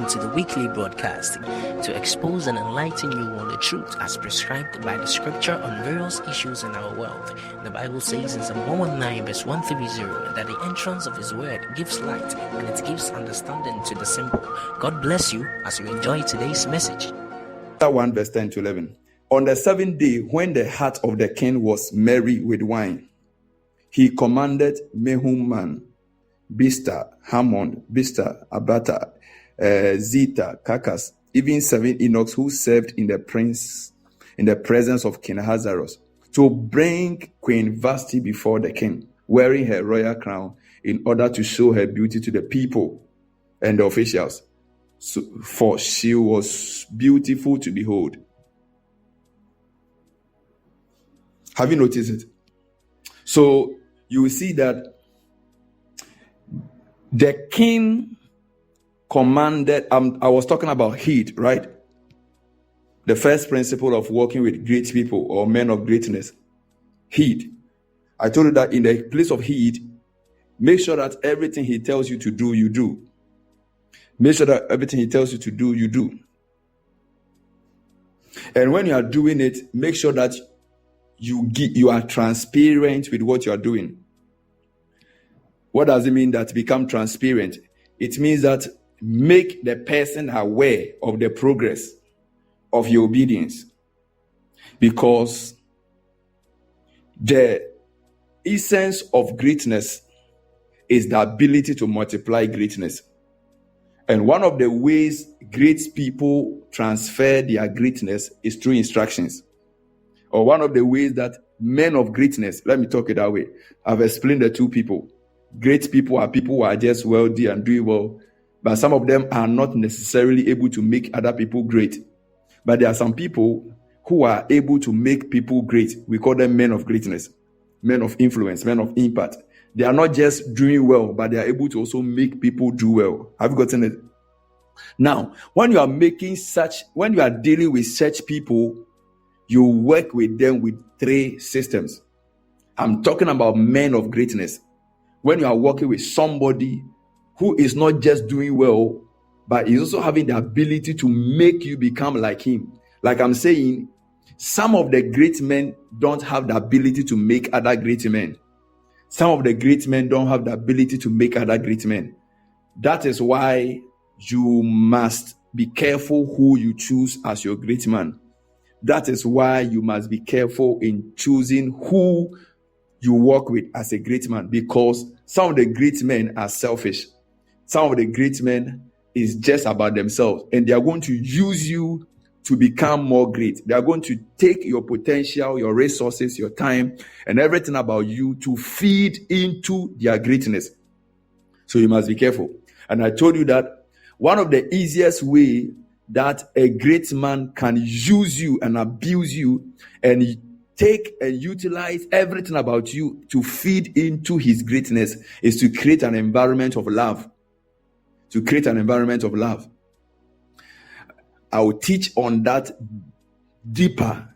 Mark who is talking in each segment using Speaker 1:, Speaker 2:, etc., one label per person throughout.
Speaker 1: to the weekly broadcast to expose and enlighten you on the truth as prescribed by the scripture on various issues in our world. The Bible says in Psalm 119 verse 130 that the entrance of his word gives light and it gives understanding to the simple. God bless you as you enjoy today's message.
Speaker 2: Chapter 1 verse 10 to 11. On the seventh day, when the heart of the king was merry with wine, he commanded Mehuman, Bista, Hammon, Bista, Abata, Zita, Kakas, even 7 eunuchs who served in the presence of King Ahasuerus, to bring Queen Vashti before the king, wearing her royal crown, in order to show her beauty to the people and the officials, for she was beautiful to behold. Have you noticed it? So you will see that the king commanded, I was talking about heed, right? The first principle of working with great people or men of greatness, heed. I told you that in the place of heed, make sure that everything he tells you to do, you do. Make sure that everything he tells you to do, you do. And when you are doing it, make sure that you are transparent with what you are doing. What does it mean that become transparent? It means that make the person aware of the progress of your obedience. Because the essence of greatness is the ability to multiply greatness. And one of the ways great people transfer their greatness is through instructions. Or one of the ways that men of greatness, let me talk it that way. I've explained the two people. Great people are people who are just wealthy and doing well, but some of them are not necessarily able to make other people great. But there are some people who are able to make people great. We call them men of greatness, men of influence, men of impact. They are not just doing well, but they are able to also make people do well. Have you gotten it? Now, when you are dealing with such people, you work with them with 3 systems. I'm talking about men of greatness. When you are working with somebody who is not just doing well, but is also having the ability to make you become like him. Like I'm saying, some of the great men don't have the ability to make other great men. Some of the great men don't have the ability to make other great men. That is why you must be careful who you choose as your great man. That is why you must be careful in choosing who you work with as a great man, because some of the great men are selfish. Some of the great men is just about themselves, and they are going to use you to become more great. They are going to take your potential, your resources, your time, and everything about you to feed into their greatness. So you must be careful. And I told you that one of the easiest way that a great man can use you and abuse you and take and utilize everything about you to feed into his greatness is to create an environment of love. To create an environment of love. I will teach on that deeper.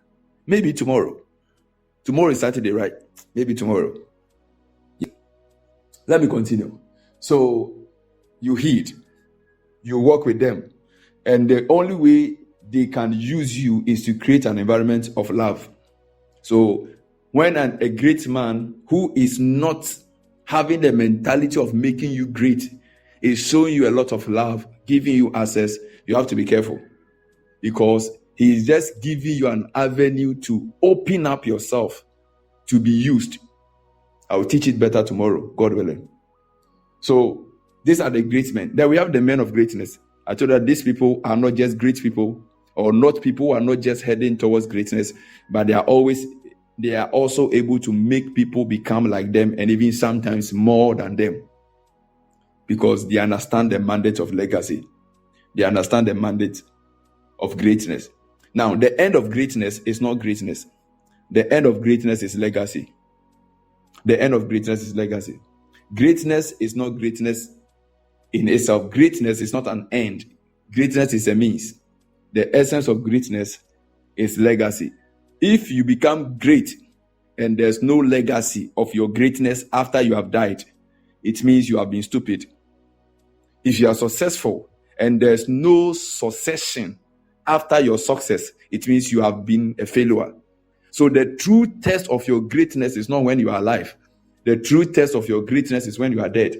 Speaker 2: Maybe tomorrow. Tomorrow is Saturday, right? Maybe tomorrow. Yeah. Let me continue. So you heed. You work with them. And the only way they can use you is to create an environment of love. So when a great man who is not having the mentality of making you great is showing you a lot of love, giving you access, you have to be careful, because he is just giving you an avenue to open up yourself to be used. I will teach it better tomorrow, God willing. So these are the great men. Then we have the men of greatness. I told you that these people are not just great people, or not people who are not just heading towards greatness, but they are also able to make people become like them, and even sometimes more than them, because they understand the mandate of legacy. They understand the mandate of greatness. Now, the end of greatness is not greatness. The end of greatness is legacy. The end of greatness is legacy. Greatness is not greatness in itself. Greatness is not an end. Greatness is a means. The essence of greatness is legacy. If you become great and there's no legacy of your greatness after you have died, it means you have been stupid. If you are successful and there's no succession after your success, it means you have been a failure. So the true test of your greatness is not when you are alive. The true test of your greatness is when you are dead.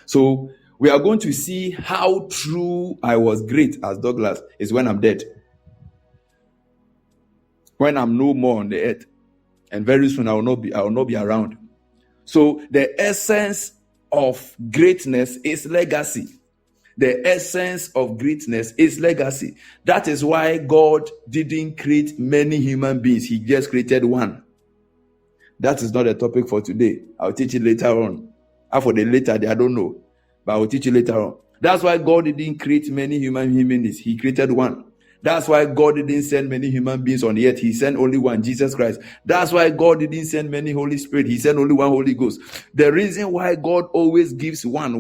Speaker 2: So we are going to see how true I was great as Douglas is when I'm dead. When I'm no more on the earth. And very soon I will not be around. So the essence of greatness is legacy. The essence of greatness is legacy. That is why God didn't create many human beings. He just created one. That is not a topic for today. I'll teach you later on. For the later, I don't know. But I'll teach you later on. That's why God didn't create many human beings. He created one. That's why God didn't send many human beings on the earth. He sent only one, Jesus Christ. That's why God didn't send many Holy Spirit. He sent only one Holy Ghost. The reason why God always gives one,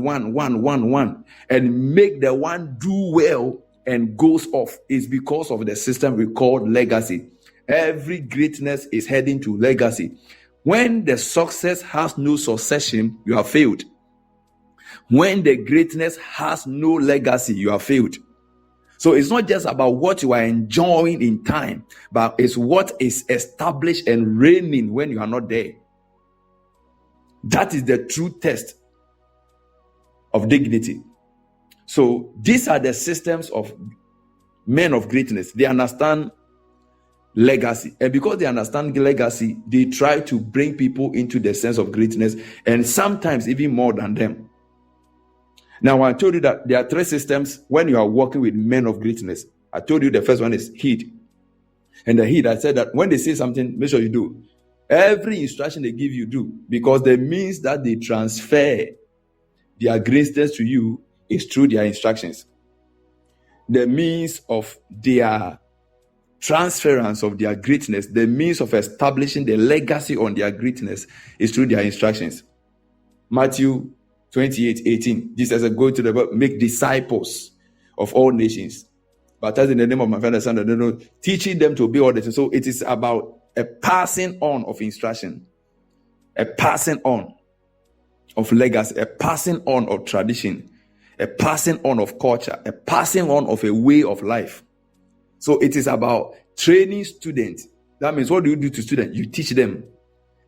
Speaker 2: and make the one do well and goes off is because of the system we call legacy. Every greatness is heading to legacy. When the success has no succession, you have failed. When the greatness has no legacy, you have failed. So it's not just about what you are enjoying in time, but it's what is established and reigning when you are not there. That is the true test of dignity. So these are the systems of men of greatness. They understand legacy. And because they understand legacy, they try to bring people into the sense of greatness, and sometimes even more than them. Now, I told you that there are three systems when you are working with men of greatness. I told you the first one is heed. And the heed, I said that when they say something, make sure you do. Every instruction they give you, do. Because the means that they transfer their greatness to you is through their instructions. The means of their transference of their greatness, the means of establishing the legacy on their greatness is through their instructions. Matthew 28:18. Jesus said, go to the world, make disciples of all nations. Baptize in the name of my Father, Son, and teaching them to obey all this. So it is about a passing on of instruction, a passing on of legacy, a passing on of tradition, a passing on of culture, a passing on of a way of life. So it is about training students. That means, what do you do to students? You teach them.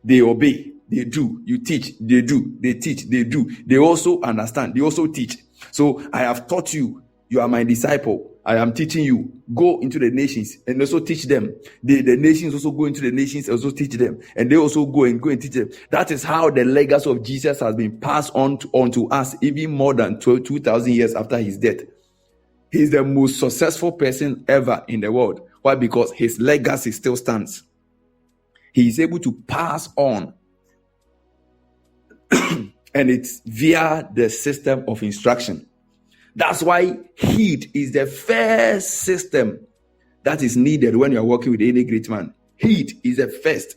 Speaker 2: They obey. They do. You teach. They do. They teach. They do. They also understand. They also teach. So I have taught you. You are my disciple. I am teaching you. Go into the nations and also teach them. The nations also go into the nations and also teach them. And they also go and teach them. That is how the legacy of Jesus has been passed on to us even more than 2,000 years after his death. He's the most successful person ever in the world. Why? Because his legacy still stands. He is able to pass on. And it's via the system of instruction. That's why heed is the first system that is needed when you are working with any great man. Heed is the first.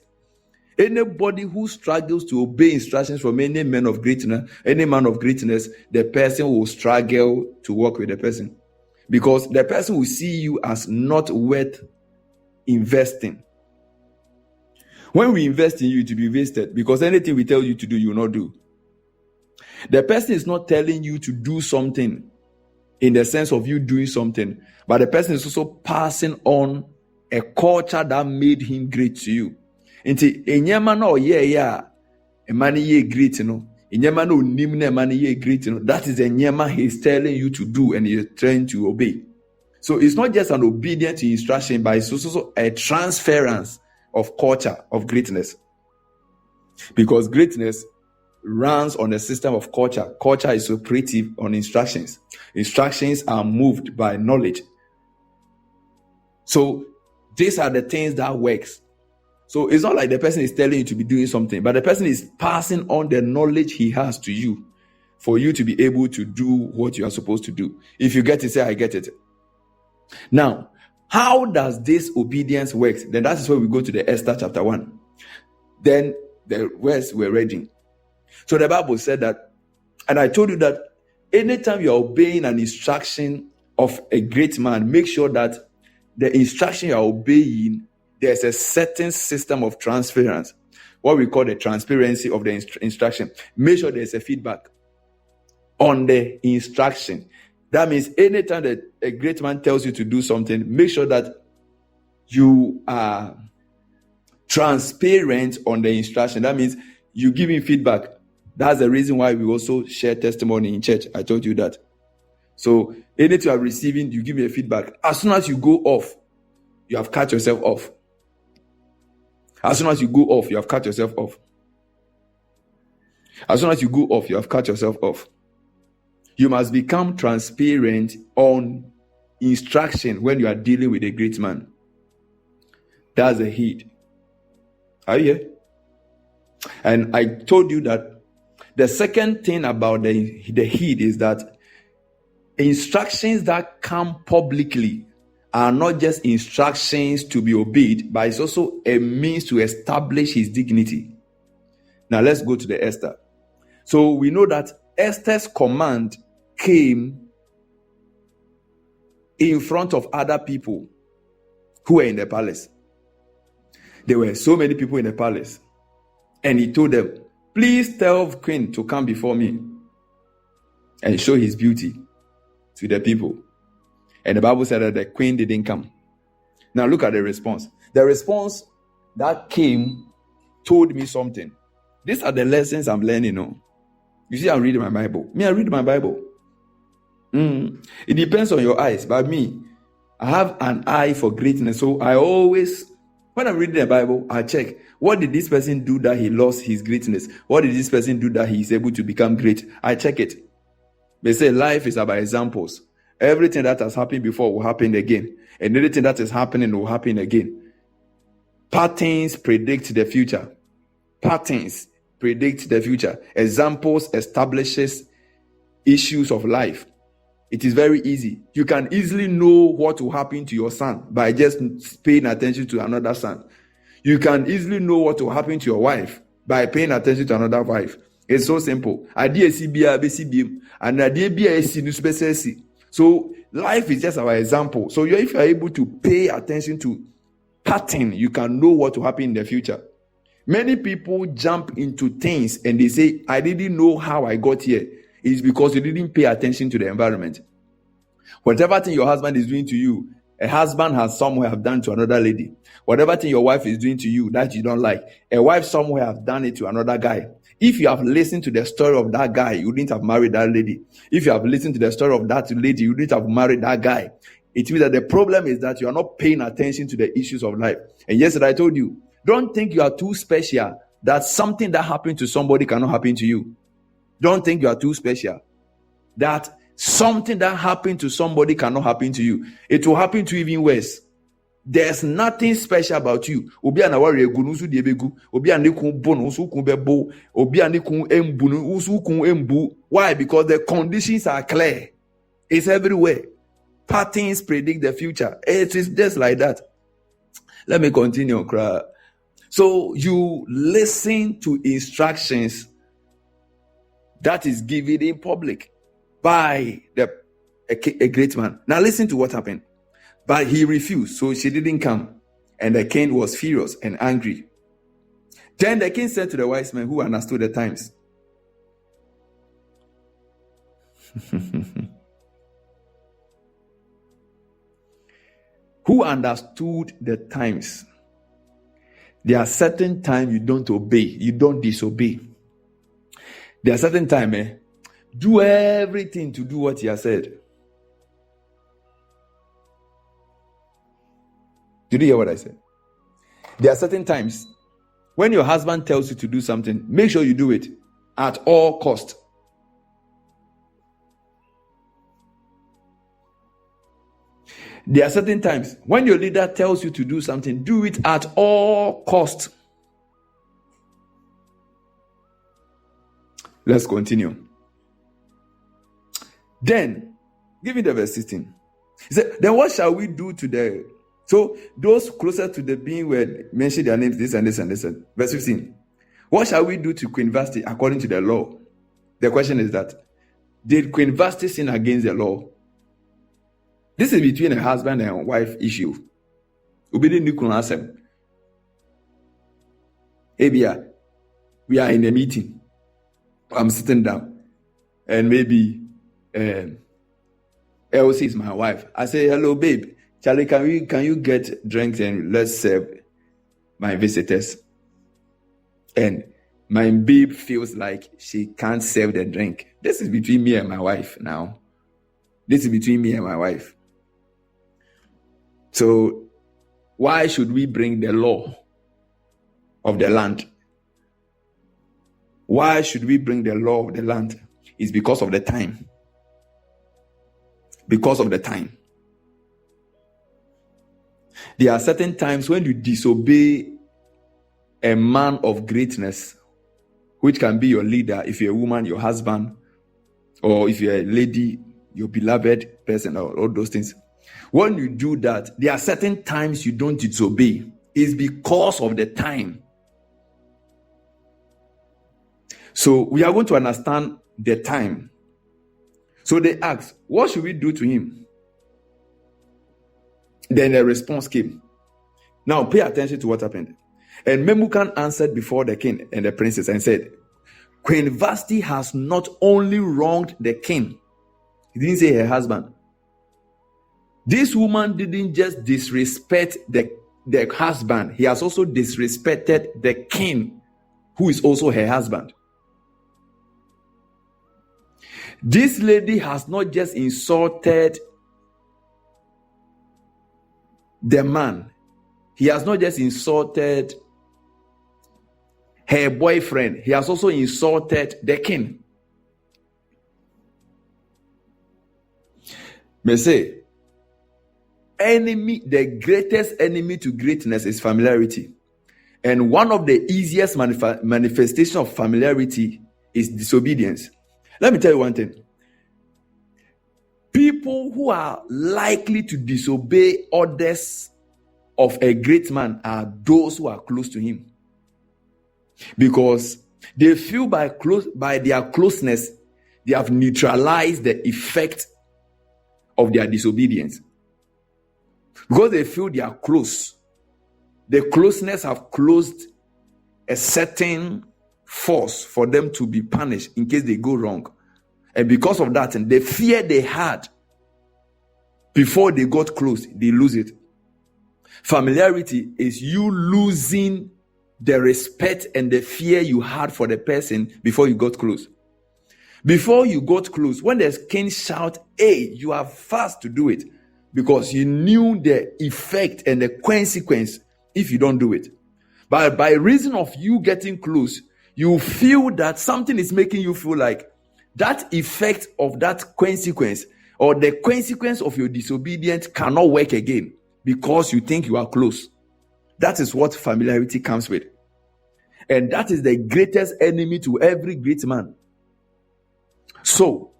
Speaker 2: Anybody who struggles to obey instructions from any man of greatness, the person will struggle to work with the person. Because the person will see you as not worth investing. When we invest in you, to be wasted, because anything we tell you to do, you will not do. The person is not telling you to do something in the sense of you doing something, but the person is also passing on a culture that made him great to you. Nti enyema na oye ya emani ye great no. Enyema na onim na emani ye great no. That is the enyema he is telling you to do and you are trying to obey. So it's not just an obedience to instruction, but it's also a transference of culture of greatness. Because greatness runs on a system of culture. Culture is operative on instructions. Instructions are moved by knowledge. So these are the things that works. So it's not like the person is telling you to be doing something, but the person is passing on the knowledge he has to you for you to be able to do what you are supposed to do. If you get it, say, I get it. Now, how does this obedience work? Then that is where we go to the Esther chapter 1. Then the words we're reading. So the Bible said that, and I told you that anytime you are obeying an instruction of a great man, make sure that the instruction you are obeying, there's a certain system of transference, what we call the transparency of the instruction. Make sure there's a feedback on the instruction. That means anytime that a great man tells you to do something, make sure that you are transparent on the instruction. That means you give him feedback. That's the reason why we also share testimony in church. I told you that. So anything you are receiving, you give me a feedback. As soon as you go off, you have cut yourself off. As soon as you go off, you have cut yourself off. As soon as you go off, you have cut yourself off. You must become transparent on instruction when you are dealing with a great man. That's the heed. Are you here? And I told you that the second thing about the heed is that instructions that come publicly are not just instructions to be obeyed, but it's also a means to establish his dignity. Now let's go to the Esther. So we know that Esther's command came in front of other people who were in the palace. There were so many people in the palace. And he told them, please tell the queen to come before me and show his beauty to the people. And the Bible said that the queen didn't come. Now look at the response. The response that came told me something. These are the lessons I'm learning. You see, I'm reading my Bible. I read my Bible. It depends on your eyes. But me, I have an eye for greatness. So I always, when I'm reading the Bible, I check, what did this person do that he lost his greatness? What did this person do that he is able to become great? I check it. They say life is about examples. Everything that has happened before will happen again. And anything that is happening will happen again. Patterns predict the future. Patterns predict the future. Examples establishes issues of life. It is very easy. You can easily know what will happen to your son by just paying attention to another son. You can easily know what will happen to your wife by paying attention to another wife. It's so simple. So life is just our example. So if you are able to pay attention to pattern, you can know what will happen in the future. Many people jump into things and they say, I didn't know how I got here. It's because you didn't pay attention to the environment. Whatever thing your husband is doing to you, a husband has somewhere have done to another lady. Whatever thing your wife is doing to you that you don't like, a wife somewhere have done it to another guy. If you have listened to the story of that guy, you wouldn't have married that lady. If you have listened to the story of that lady, you wouldn't have married that guy. It means that the problem is that you are not paying attention to the issues of life. And yesterday I told you, don't think you are too special that something that happened to somebody cannot happen to you. Don't think you are too special that something that happened to somebody cannot happen to you. It will happen to you even worse. There's nothing special about you. Why? Because the conditions are clear. It's everywhere. Patterns predict the future. It is just like that. Let me continue. So you listen to instructions that is given in public by a great man. Now listen to what happened. But he refused, so she didn't come. And the king was furious and angry. Then the king said to the wise men who understood the times, who understood the times. There are certain times you don't obey, you don't disobey. There are certain times, do everything to do what he has said. Did you hear what I said? There are certain times when your husband tells you to do something, make sure you do it at all cost. There are certain times when your leader tells you to do something, do it at all cost. Let's continue. Then, give me the verse 16. He said, then what shall we do to the... So, those closer to the being were mentioned their names, this and this and this. Verse 15. What shall we do to Queen Vashti according to the law? The question is that, did Queen Vashti sin against the law? This is between a husband and wife issue. Maybe we are in a meeting. I'm sitting down. And maybe Elsie is my wife. I say, hello, babe. Charlie, can you get drinks and let's serve my visitors? And my babe feels like she can't serve the drink. This is between me and my wife now. This is between me and my wife. So why should we bring the law of the land? Why should we bring the law of the land? It's because of the time. Because of the time. There are certain times when you disobey a man of greatness, which can be your leader, if you're a woman, your husband, or if you're a lady, your beloved person, or all those things. When you do that, there are certain times you don't disobey. It's because of the time. So we are going to understand the time. So they asked, what should we do to him? Then the response came. Now pay attention to what happened. And Memucan answered before the king and the princess and said, Queen Vashti has not only wronged the king. He didn't say her husband. This woman didn't just disrespect the husband. He has also disrespected the king, who is also her husband. This lady has not just insulted the man. He has not just insulted her boyfriend. He has also insulted the king. May say, the greatest enemy to greatness is familiarity. And one of the easiest manifestation of familiarity is disobedience. Let me tell you one thing. People who are likely to disobey orders of a great man are those who are close to him. Because they feel by their closeness, they have neutralized the effect of their disobedience. Because they feel they are close. The closeness have closed a certain force for them to be punished in case they go wrong. And because of that, and the fear they had before they got close, they lose it. Familiarity is you losing the respect and the fear you had for the person before you got close. Before you got close, when the king shout, hey, you are fast to do it, because you knew the effect and the consequence if you don't do it. But by reason of you getting close, you feel that something is making you feel like that effect of that consequence or the consequence of your disobedience cannot work again because you think you are close. That is what familiarity comes with. And that is the greatest enemy to every great man. So,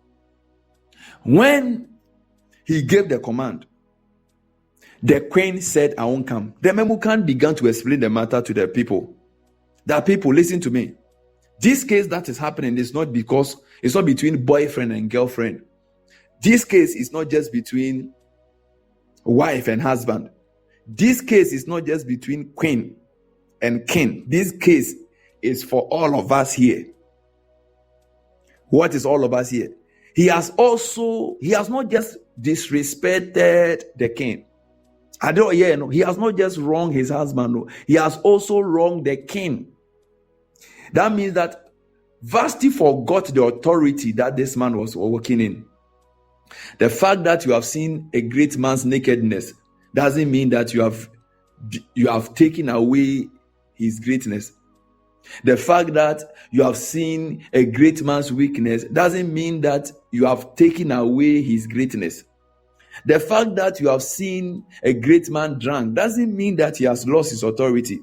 Speaker 2: when he gave the command, the queen said, I won't come. The Memucan began to explain the matter to the people. That people, listen to me. This case that is happening is not because it's not between boyfriend and girlfriend. This case is not just between wife and husband. This case is not just between queen and king. This case is for all of us here. What is all of us here? He has not just disrespected the king. He has not just wronged his husband. No. He has also wronged the king. That means that Vashti forgot the authority that this man was working in. The fact that you have seen a great man's nakedness doesn't mean that you have taken away his greatness. The fact that you have seen a great man's weakness doesn't mean that you have taken away his greatness. The fact that you have seen a great man drunk doesn't mean that he has lost his authority.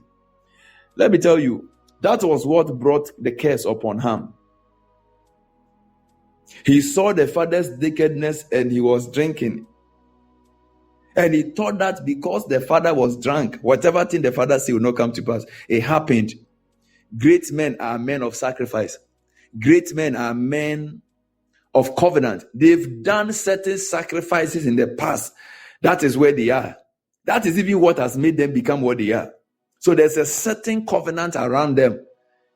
Speaker 2: Let me tell you, that was what brought the curse upon Ham. He saw the father's nakedness and he was drinking. And he thought that because the father was drunk, whatever thing the father said will not come to pass. It happened. Great men are men of sacrifice. Great men are men of covenant. They've done certain sacrifices in the past. That is where they are. That is even what has made them become what they are. So there's a certain covenant around them.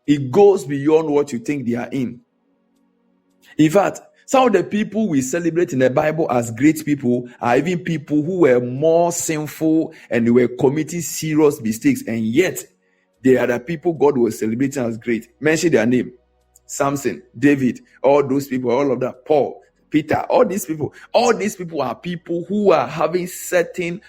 Speaker 2: It goes beyond what you think they are in. In fact, Some of the people we celebrate in the Bible as great people are even people who were more sinful and they were committing serious mistakes, and yet they are the people God was celebrating as great. Mention their name: Samson, David, all those people, all of that, Paul, Peter, all these people. All these people are people who are having certain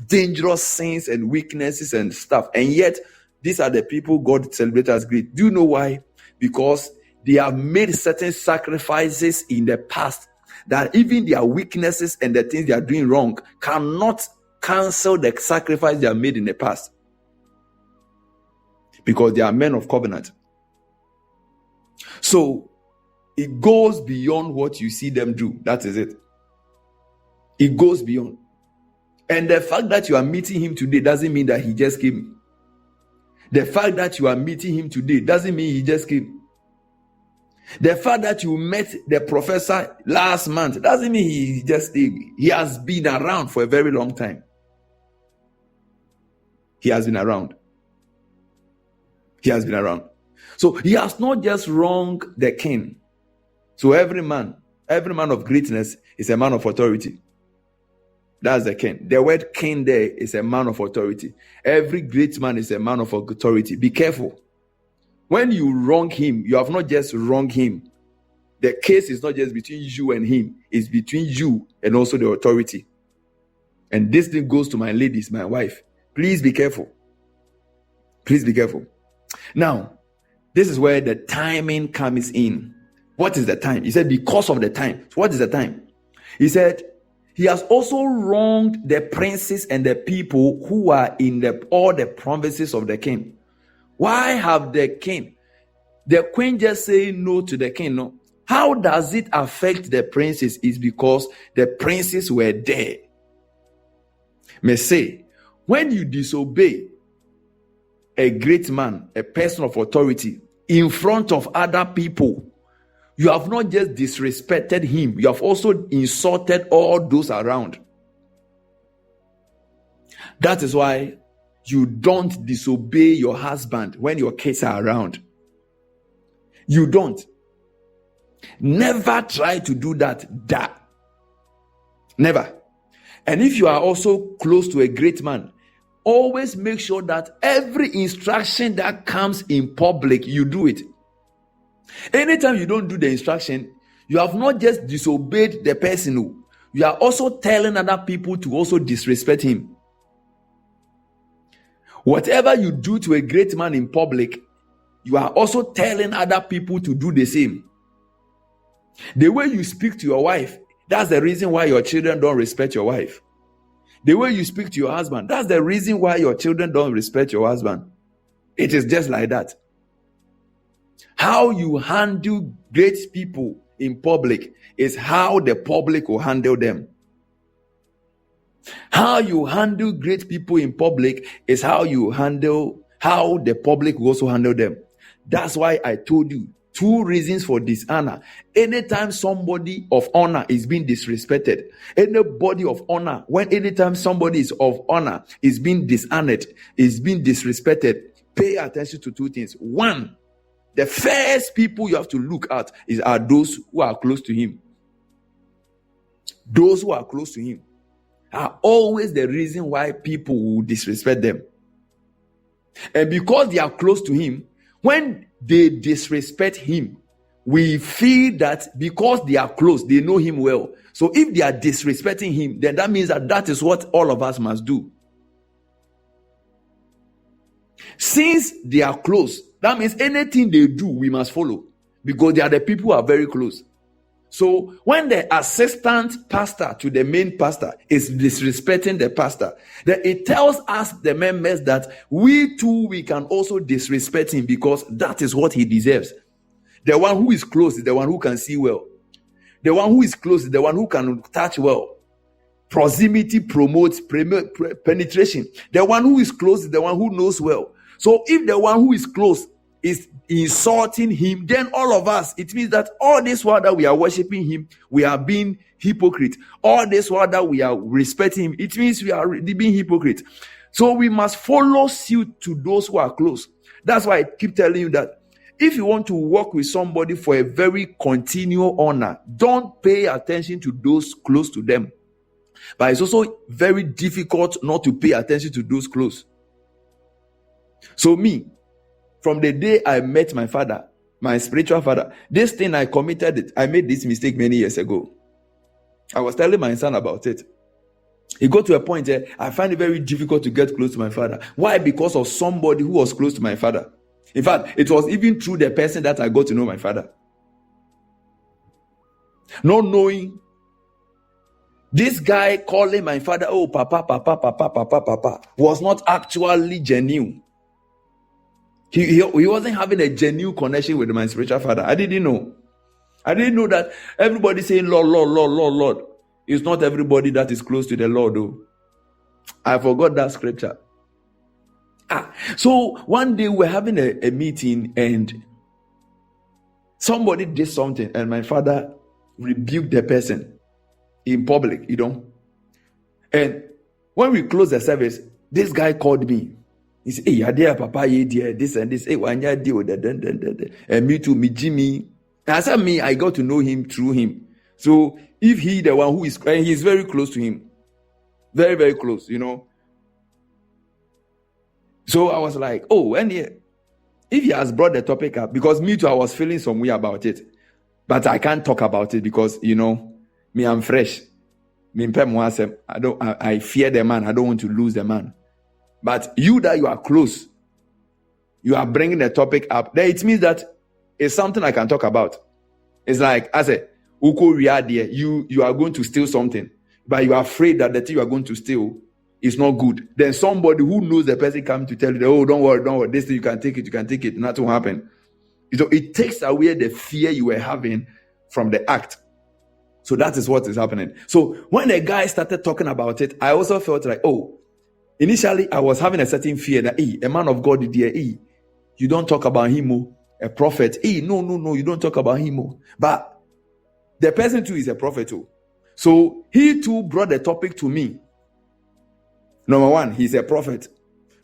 Speaker 2: dangerous sins and weaknesses and stuff, and yet these are the people God celebrated as great. Do you know why? Because they have made certain sacrifices in the past that even their weaknesses and the things they are doing wrong cannot cancel the sacrifice they have made in the past, because they are men of covenant. So it goes beyond what you see them do. That is it. It goes beyond. And the fact that you are meeting him today doesn't mean that he just came. The fact that you are meeting him today doesn't mean he just came. The fact that you met the professor last month doesn't mean he just came. He has been around for a very long time. He has been around. He has been around. So he has not just wronged the king. So every man of greatness is a man of authority. That's the king. The word king there is a man of authority. Every great man is a man of authority. Be careful. When you wrong him, you have not just wronged him. The case is not just between you and him. It's between you and also the authority. And this thing goes to my ladies, my wife. Please be careful. Please be careful. Now, this is where the timing comes in. What is the time? He said, because of the time. So what is the time? He said, he has also wronged the princes and the people who are in all the provinces of the king. Why have the queen just say no to the king? No. How does it affect the princes? Is because the princes were there. May say, when you disobey a great man, a person of authority, in front of other people, you have not just disrespected him, you have also insulted all those around. That is why you don't disobey your husband when your kids are around. You don't. Never try to do that. Never. And if you are also close to a great man, always make sure that every instruction that comes in public, you do it. Anytime you don't do the instruction, you have not just disobeyed the person, you are also telling other people to also disrespect him. Whatever you do to a great man in public, you are also telling other people to do the same. The way you speak to your wife, that's the reason why your children don't respect your wife. The way you speak to your husband, that's the reason why your children don't respect your husband. It is just like that. How you handle great people in public is how the public will handle them. How you handle great people in public is how the public will also handle them. That's why I told you 2 reasons for dishonor. Anytime somebody of honor is being disrespected, anytime somebody is of honor is being dishonored, is being disrespected, pay attention to 2 things. 1, the first people you have to look at are those who are close to him. Those who are close to him are always the reason why people will disrespect them. And because they are close to him, when they disrespect him, we feel that because they are close, they know him well. So if they are disrespecting him, then that means that is what all of us must do. Since they are close, that means anything they do, we must follow, because they are the people who are very close. So when the assistant pastor to the main pastor is disrespecting the pastor, then it tells us, the members, that we too, we can also disrespect him, because that is what he deserves. The one who is close is the one who can see well. The one who is close is the one who can touch well. Proximity promotes penetration. The one who is close is the one who knows well. So if the one who is close is insulting him, then all of us, it means that all this while that we are worshiping him, we are being hypocrite. All this while that we are respecting him, it means we are being hypocrite. So we must follow suit to those who are close. That's why I keep telling you that If you want to work with somebody for a very continual honor, don't pay attention to those close to them. But it's also very difficult not to pay attention to those close. So me, from the day I met my father, my spiritual father, this thing I committed it. I made this mistake many years ago. I was telling my son about it. It got to a point where I find it very difficult to get close to my father. Why? Because of somebody who was close to my father. In fact, it was even through the person that I got to know my father. Not knowing this guy calling my father, oh, papa, papa, papa, papa, papa, was not actually genuine. He wasn't having a genuine connection with my spiritual father. I didn't know. I didn't know that everybody saying Lord, Lord, Lord, Lord, Lord. It's not everybody that is close to the Lord, though. I forgot that scripture. So one day we're having a meeting and somebody did something and my father rebuked the person in public, And when we closed the service, this guy called me. He said, hey, dear papa, dear, this and this. Hey, when you deal with that, and me too, me Jimmy. And I said, me, I got to know him through him. So if he, the one who is crying, he's very close to him. Very, very close, So I was like, oh, and if he has brought the topic up, because me too, I was feeling some way about it. But I can't talk about it because, me, I'm fresh. I fear the man. I don't want to lose the man. But you that you are close, you are bringing the topic up. Then it means that it's something I can talk about. It's like, I said, you are going to steal something, but you are afraid that the thing you are going to steal is not good. Then somebody who knows the person come to tell you, oh, don't worry, this thing you can take it, nothing will happen. So it takes away the fear you were having from the act. So that is what is happening. So when the guy started talking about it, I also felt like, oh, initially I was having a certain fear that, a man of God, you don't talk about him, a prophet. No, you don't talk about him. But the person too is a prophet too. So he too brought the topic to me. Number one, he's a prophet.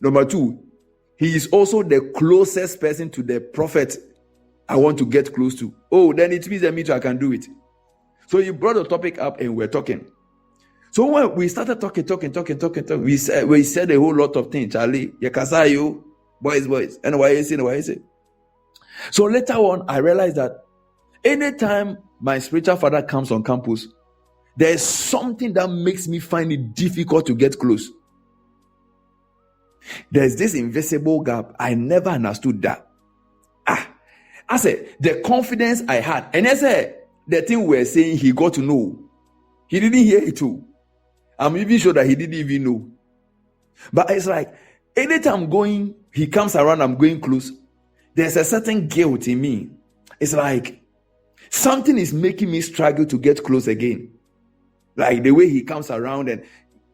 Speaker 2: Number two, he is also the closest person to the prophet I want to get close to. Oh, then it means that me too, I can do it. So he brought the topic up and we're talking. So when we started talking, we said a whole lot of things. Charlie, Yakasayo, boys, and why is it? So later on, I realized that anytime my spiritual father comes on campus, there's something that makes me find it difficult to get close. There's this invisible gap. I never understood that. I said, the confidence I had, and I said, the thing we're saying, he got to know. He didn't hear it too. I'm even sure that he didn't even know. But it's like, anytime he comes around, I'm going close. There's a certain guilt in me. It's like, something is making me struggle to get close again. Like the way he comes around and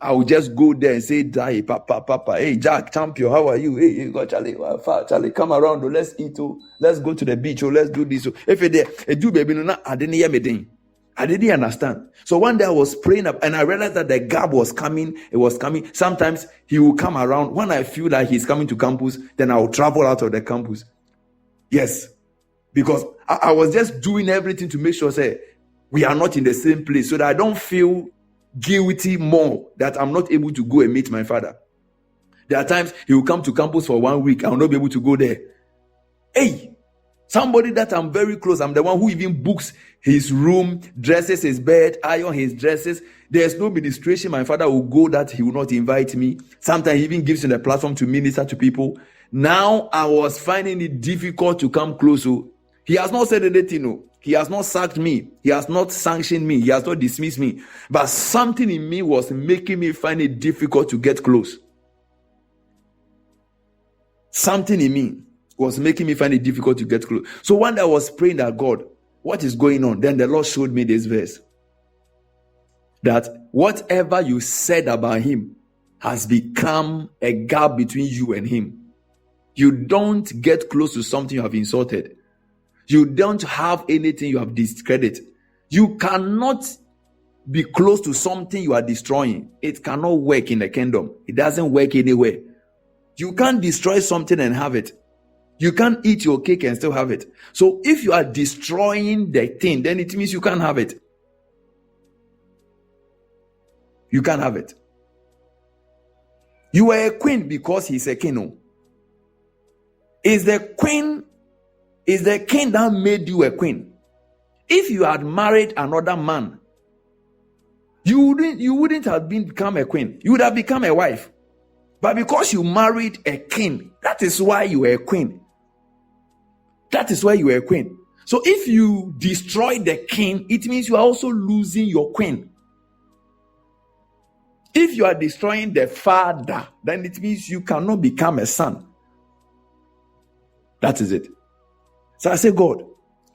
Speaker 2: I will just go there and say, die, papa, hey, Jack, champion, how are you? Hey, you got Charlie, come around, let's eat, let's go to the beach, let's do this. If it do, baby, I didn't hear me. I didn't understand. So one day I was praying up and I realized that the gap was coming. It was coming. Sometimes he will come around. When I feel like he's coming to campus, then I will travel out of the campus. Yes. Because I was just doing everything to make sure, we are not in the same place so that I don't feel guilty more that I'm not able to go and meet my father. There are times he will come to campus for 1 week. I will not be able to go there. Hey, somebody that I'm very close. I'm the one who even books his room, dresses his bed, iron his dresses. There's no ministration. My father will go that he will not invite me. Sometimes he even gives me the platform to minister to people. Now I was finding it difficult to come close. So he has not said anything. No. He has not sacked me. He has not sanctioned me. He has not dismissed me. But something in me was making me find it difficult to get close. Something in me was making me find it difficult to get close. So one day I was praying that, God, what is going on? Then the Lord showed me this verse. That whatever you said about him has become a gap between you and him. You don't get close to something you have insulted. You don't have anything you have discredited. You cannot be close to something you are destroying. It cannot work in the kingdom. It doesn't work anywhere. You can't destroy something and have it. You can't eat your cake and still have it. So if you are destroying the thing, then it means you can't have it. You can't have it. You are a queen because he's a king. No. Is the king that made you a queen? If you had married another man, you wouldn't have become a queen. You would have become a wife. But because you married a king, that is why you were a queen. That is why you were a queen. So if you destroy the king, it means you are also losing your queen. If you are destroying the father, then it means you cannot become a son. That is it. So I say, God,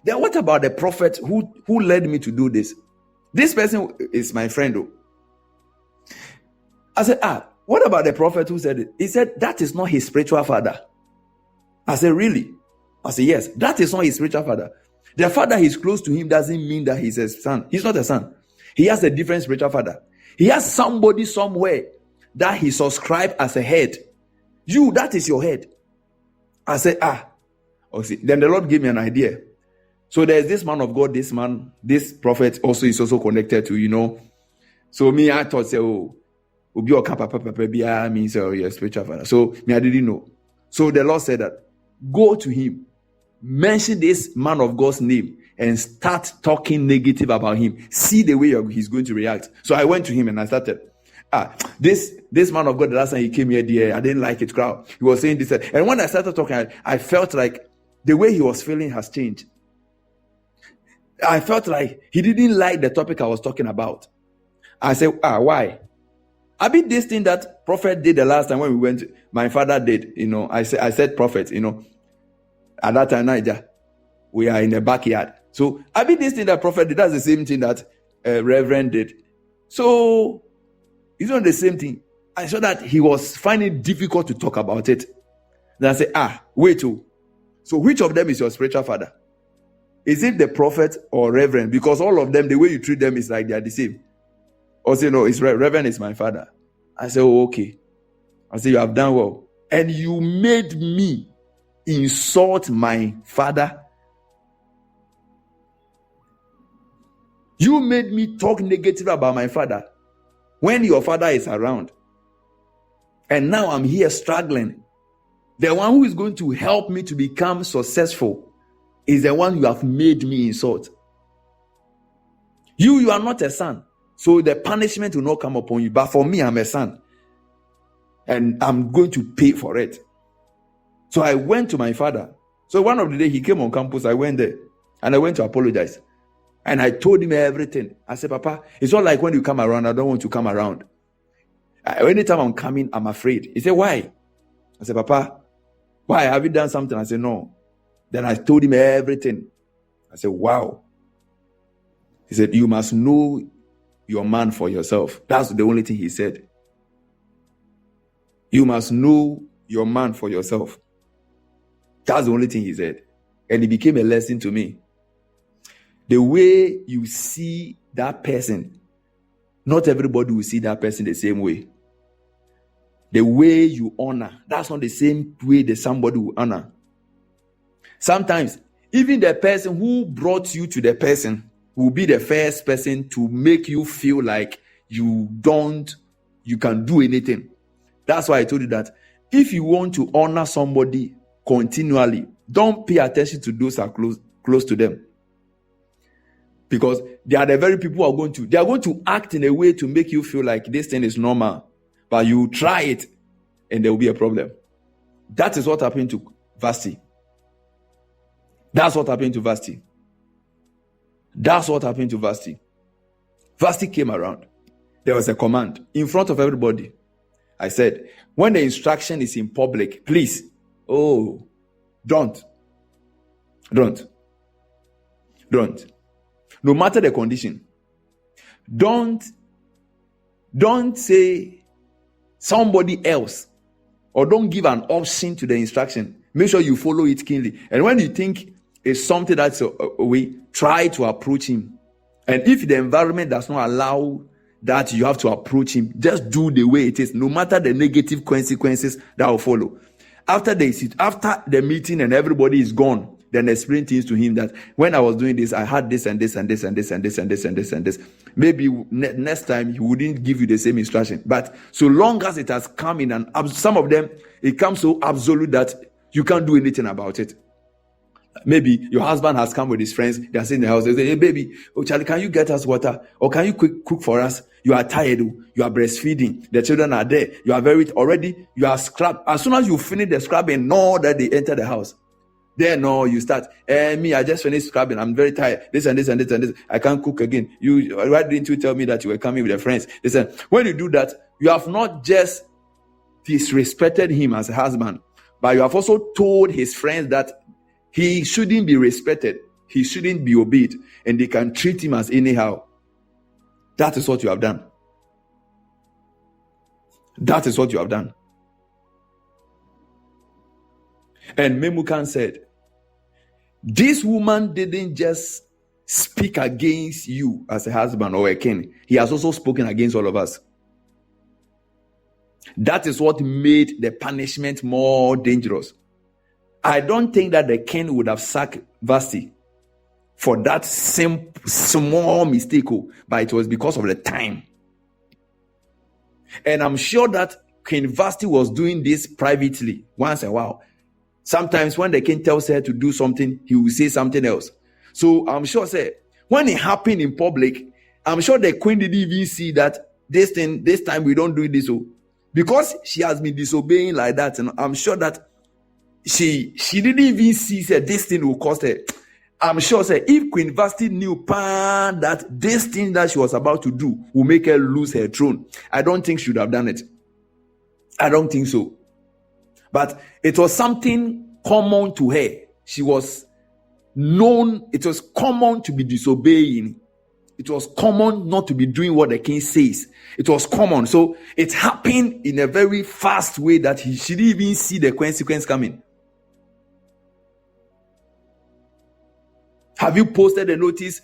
Speaker 2: then what about the prophet who led me to do this? This person is my friend. Though. I said, what about the prophet who said it? He said, that is not his spiritual father. I said, really? I said, yes, that is not his spiritual father. The father he's close to him doesn't mean that he's a son. He's not a son. He has a different spiritual father. He has somebody somewhere that he subscribed as a head. You, that is your head. I said, okay. Then the Lord gave me an idea. So there's this man of God, this prophet also is also connected to, So me, I thought, Ubi or Papa means your spiritual father. So me, I didn't know. So the Lord said that, go to him, mention this man of God's name, and start talking negative about him. See the way he's going to react. So I went to him and I started, this man of God, the last time he came here, I didn't like it, crowd. He was saying this. And when I started talking, I felt like the way he was feeling has changed. I felt like he didn't like the topic I was talking about. I said, why? I mean, this thing that prophet did the last time when we went, my father did, I said prophet, at that time, Niger, we are in the backyard. So I mean, this thing that prophet did, that's the same thing that reverend did. So it's not the same thing. I saw that he was finding it difficult to talk about it. Then I said, wait. So which of them is your spiritual father? Is it the prophet or reverend? Because all of them, the way you treat them is like they are the same. Or say, no, it's reverend is my father. I said, okay. I said, you have done well. And you made me insult my father. You made me talk negative about my father when your father is around. And now I'm here struggling. The one who is going to help me to become successful is the one you have made me insult. You are not a son. So the punishment will not come upon you. But for me, I'm a son. And I'm going to pay for it. So I went to my father. So one of the days he came on campus, I went there. And I went to apologize. And I told him everything. I said, Papa, it's not like when you come around, I don't want to come around. Anytime I'm coming, I'm afraid. He said, why? I said, Papa, why? Have you done something? I said, no. Then I told him everything. I said, wow. He said, you must know your man for yourself. That's the only thing he said. You must know your man for yourself. That's the only thing he said. And it became a lesson to me. The way you see that person, not everybody will see that person the same way. The way you honor, that's not the same way that somebody will honor. Sometimes, even the person who brought you to the person will be the first person to make you feel like you can do anything. That's why I told you that if you want to honor somebody continually, don't pay attention to those who are close to them. Because they are the very people who are going to act in a way to make you feel like this thing is normal. But you try it and there will be a problem. That is what happened to Vashti. That's what happened to Vashti. That's what happened to Vashti. Vashti came around. There was a command in front of everybody. I said, when the instruction is in public, please, don't. No matter the condition, don't say somebody else or don't give an option to the instruction. Make sure you follow it keenly. And when you think it's something that's a way, try to approach him. And if the environment does not allow that you have to approach him, just do the way it is, no matter the negative consequences that will follow. after the meeting and everybody is gone, then explain things to him that when I was doing this, I had this and this and this and this and this and this and this and this. Maybe next time he wouldn't give you the same instruction. But so long as it has come in some of them, it comes so absolute that you can't do anything about it. Maybe your husband has come with his friends. They are sitting in the house. They say, hey, baby, oh, Charlie, can you get us water? Or can you cook for us? You are tired. You are breastfeeding. The children are there. You are you are scrubbed. As soon as you finish the scrubbing, know that they enter the house. Then no, you start. Me, I just finished scrubbing. I'm very tired. This and this and this and this. I can't cook again. Why didn't you tell me that you were coming with your friends? Listen, when you do that, you have not just disrespected him as a husband, but you have also told his friends that he shouldn't be respected. He shouldn't be obeyed. And they can treat him as anyhow. That is what you have done. That is what you have done. And Memucan said, this woman didn't just speak against you as a husband or a king. He has also spoken against all of us. That is what made the punishment more dangerous. I don't think that the king would have sacked Vashti for that same small mistake, but it was because of the time. And I'm sure that King Vashti was doing this privately once in a while. Sometimes when the king tells her to do something, he will say something else. So I'm sure, when it happened in public, I'm sure the queen didn't even see that this time we don't do this. Because she has been disobeying like that, and I'm sure that she didn't even see this thing will cost her. I'm sure if Queen Vashti knew that this thing that she was about to do will make her lose her throne, I don't think she would have done it. I don't think so. But it was something common to her. She was known. It was common to be disobeying. It was common not to be doing what the king says. It was common. So it happened in a very fast way that she didn't even see the consequence coming. Have you posted a notice?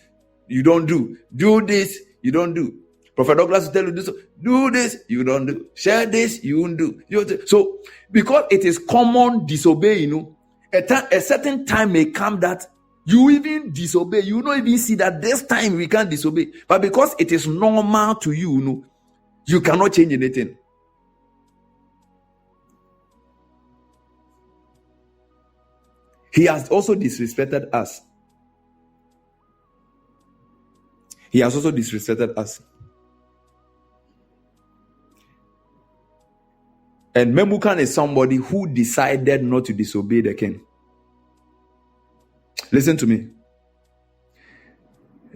Speaker 2: You don't do. Do this, you don't do. Prophet Douglas will tell you this. Do this, you don't do. Share this, you won't do. So, because it is common disobeying, a certain time may come that you even disobey. You don't even see that this time we can't disobey. But because it is normal to you, you cannot change anything. He has also disrespected us. He has also disrespected us. And Memucan is somebody who decided not to disobey the king. Listen to me.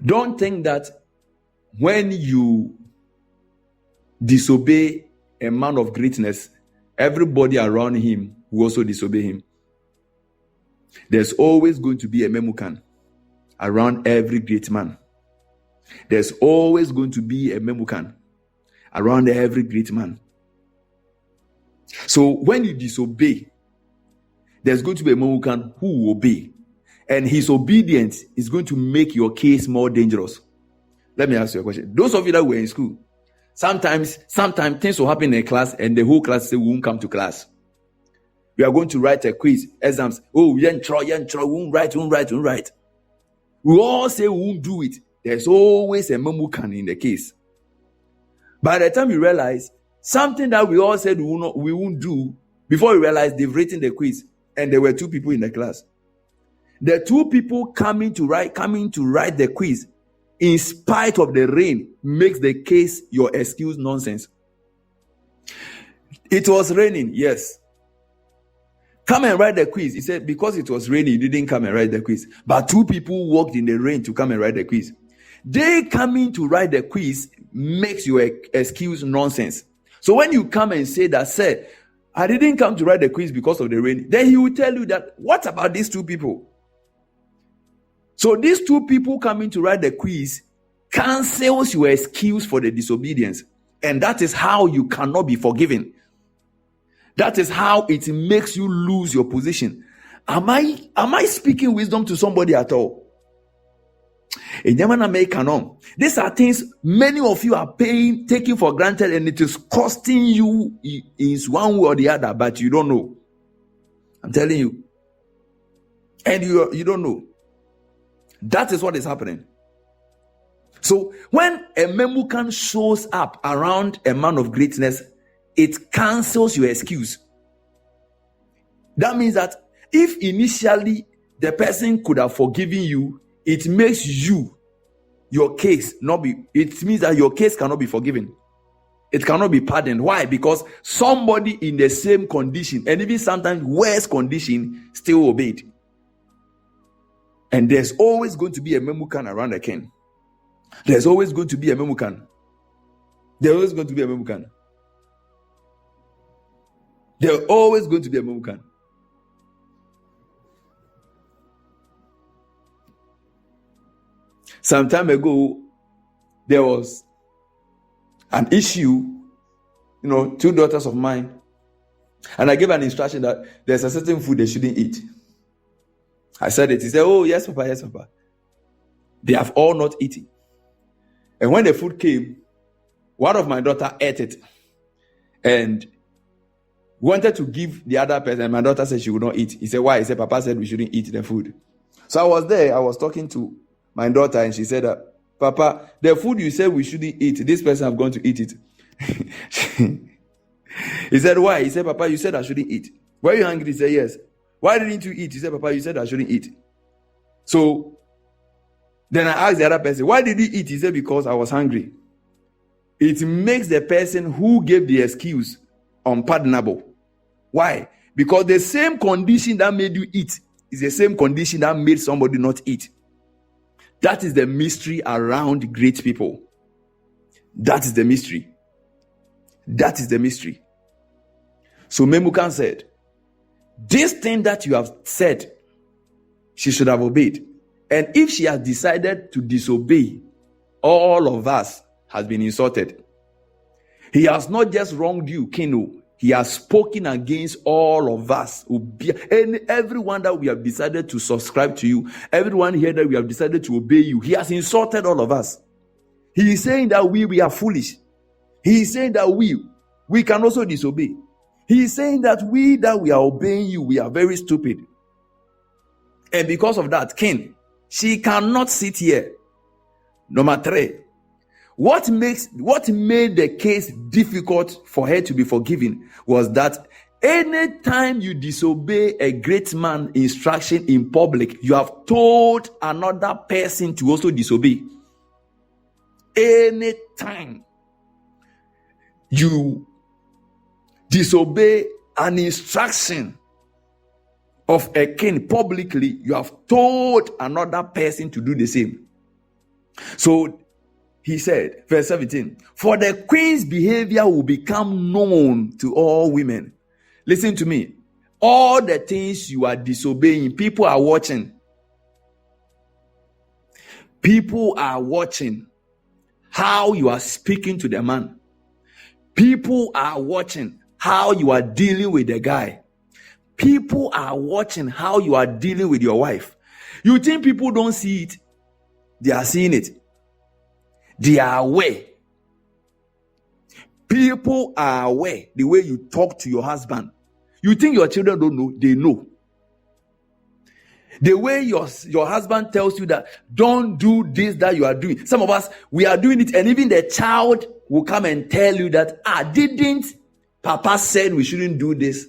Speaker 2: Don't think that when you disobey a man of greatness, everybody around him will also disobey him. There's always going to be a Memucan around every great man. There's always going to be a Memucan around every great man. So when you disobey, there's going to be a Memucan who will obey. And his obedience is going to make your case more dangerous. Let me ask you a question. Those of you that were in school, sometimes things will happen in a class and the whole class say we won't come to class. We are going to write a quiz, exams. Oh, we won't write. We all say we won't do it. There's always a Memucan in the case. By the time you realize something that we all said we won't do, before you realize they've written the quiz and there were two people in the class. The two people coming to write the quiz in spite of the rain makes the case your excuse nonsense. It was raining, yes. Come and write the quiz. He said because it was raining, you didn't come and write the quiz. But two people walked in the rain to come and write the quiz. They coming to write the quiz makes your excuse nonsense. So when you come and say that, sir, I didn't come to write the quiz because of the rain, then he will tell you that, what about these two people? So these two people coming to write the quiz cancels your excuse for the disobedience. And that is how you cannot be forgiven. That is how it makes you lose your position. Am I speaking wisdom to somebody at all? These are things many of you are taking for granted, and it is costing you in one way or the other, but you don't know. I'm telling you. And you don't know. That is what is happening. So when a memucan shows up around a man of greatness, it cancels your excuse. That means that if initially the person could have forgiven you, it makes your case not be, it means that your case cannot be forgiven. It cannot be pardoned. Why? Because somebody in the same condition, and even sometimes worse condition, still obeyed. And there's always going to be a memucan around the king. There's always going to be a memucan. There's always going to be a memucan. There's always going to be a memucan. Some time ago, there was an issue, two daughters of mine, and I gave an instruction that there's a certain food they shouldn't eat. I said it. He said, "Oh, yes, Papa, yes, Papa." They have all not eaten. And when the food came, one of my daughter ate it and wanted to give the other person. And my daughter said she would not eat. He said, "Why?" He said, "Papa said we shouldn't eat the food." So I was there. I was talking to my daughter, and she said, "Papa, the food you said we shouldn't eat, this person have gone to eat it." He said, "Why?" He said, "Papa, you said I shouldn't eat. Were you hungry?" He said, "Yes." "Why didn't you eat?" He said, "Papa, you said I shouldn't eat." So then I asked the other person, "Why did you eat?" He said, "Because I was hungry." It makes the person who gave the excuse unpardonable. Why? Because the same condition that made you eat is the same condition that made somebody not eat. That is the mystery around great people. That is the mystery. That is the mystery. So Memucan said, this thing that you have said, she should have obeyed. And if she has decided to disobey, all of us has been insulted. He has not just wronged you, Kino. He has spoken against all of us. And everyone that we have decided to subscribe to you, everyone here that we have decided to obey you, he has insulted all of us. He is saying that we are foolish. He is saying that we can also disobey. He is saying that we are obeying you, we are very stupid. And because of that, King, she cannot sit here. Number 3. What made the case difficult for her to be forgiven was that anytime you disobey a great man's instruction in public, you have told another person to also disobey. Anytime you disobey an instruction of a king publicly, you have told another person to do the same. So he said, verse 17, "For the queen's behavior will become known to all women." Listen to me. All the things you are disobeying, people are watching. People are watching how you are speaking to the man. People are watching how you are dealing with the guy. People are watching how you are dealing with your wife. You think people don't see it? They are seeing it. They are aware. People are aware the way you talk to your husband. You think your children don't know? They know. The way your husband tells you that don't do this that you are doing. Some of us, we are doing it, and even the child will come and tell you that, didn't Papa said we shouldn't do this?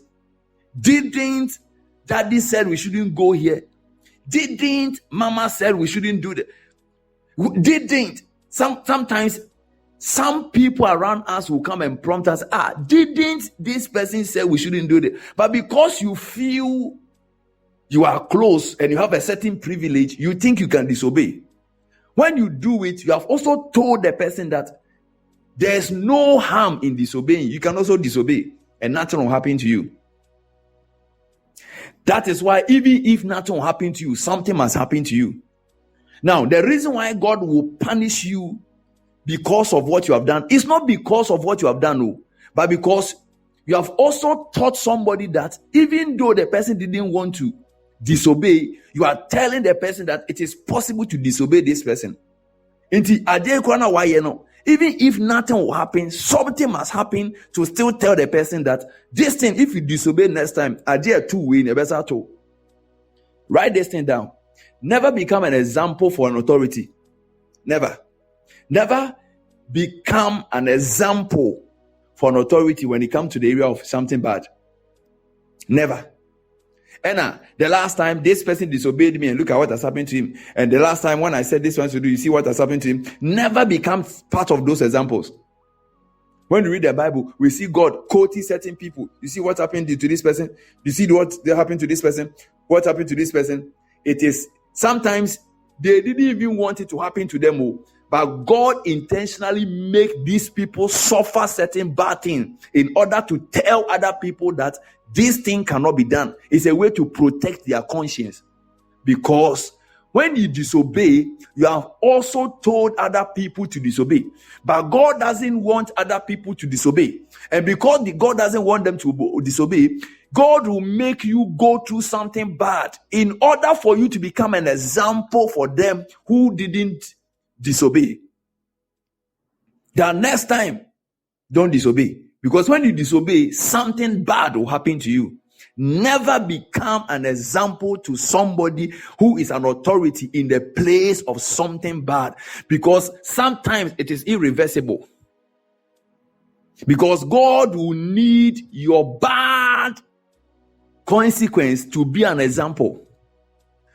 Speaker 2: Didn't Daddy said we shouldn't go here? Didn't Mama said we shouldn't do that? Didn't. Sometimes some people around us will come and prompt us, didn't this person say we shouldn't do that? But because you feel you are close and you have a certain privilege, you think you can disobey. When you do it, you have also told the person that there's no harm in disobeying. You can also disobey and nothing will happen to you. That is why even if nothing will happen to you, something must happen to you. Now, the reason why God will punish you because of what you have done is not because of what you have done, no, but because you have also taught somebody that even though the person didn't want to disobey, you are telling the person that it is possible to disobey this person. Even if nothing will happen, something must happen to still tell the person that this thing, if you disobey next time, I dare to win a better to. Write this thing down. Never become an example for an authority. Never. Never become an example for an authority when it comes to the area of something bad. Never. And the last time this person disobeyed me and look at what has happened to him. And the last time when I said this one to do, you see what has happened to him. Never become part of those examples. When we read the Bible, we see God quoting certain people. You see what happened to this person? You see what happened to this person? What happened to this person? It is sometimes they didn't even want it to happen to them. But God intentionally make these people suffer certain bad things in order to tell other people that this thing cannot be done. It's a way to protect their conscience. Because when you disobey, you have also told other people to disobey. But God doesn't want other people to disobey. And because God doesn't want them to disobey, God will make you go through something bad in order for you to become an example for them who didn't disobey. That next time, don't disobey. Because when you disobey, something bad will happen to you. Never become an example to somebody who is an authority in the place of something bad. Because sometimes it is irreversible. Because God will need your bad consequence to be an example.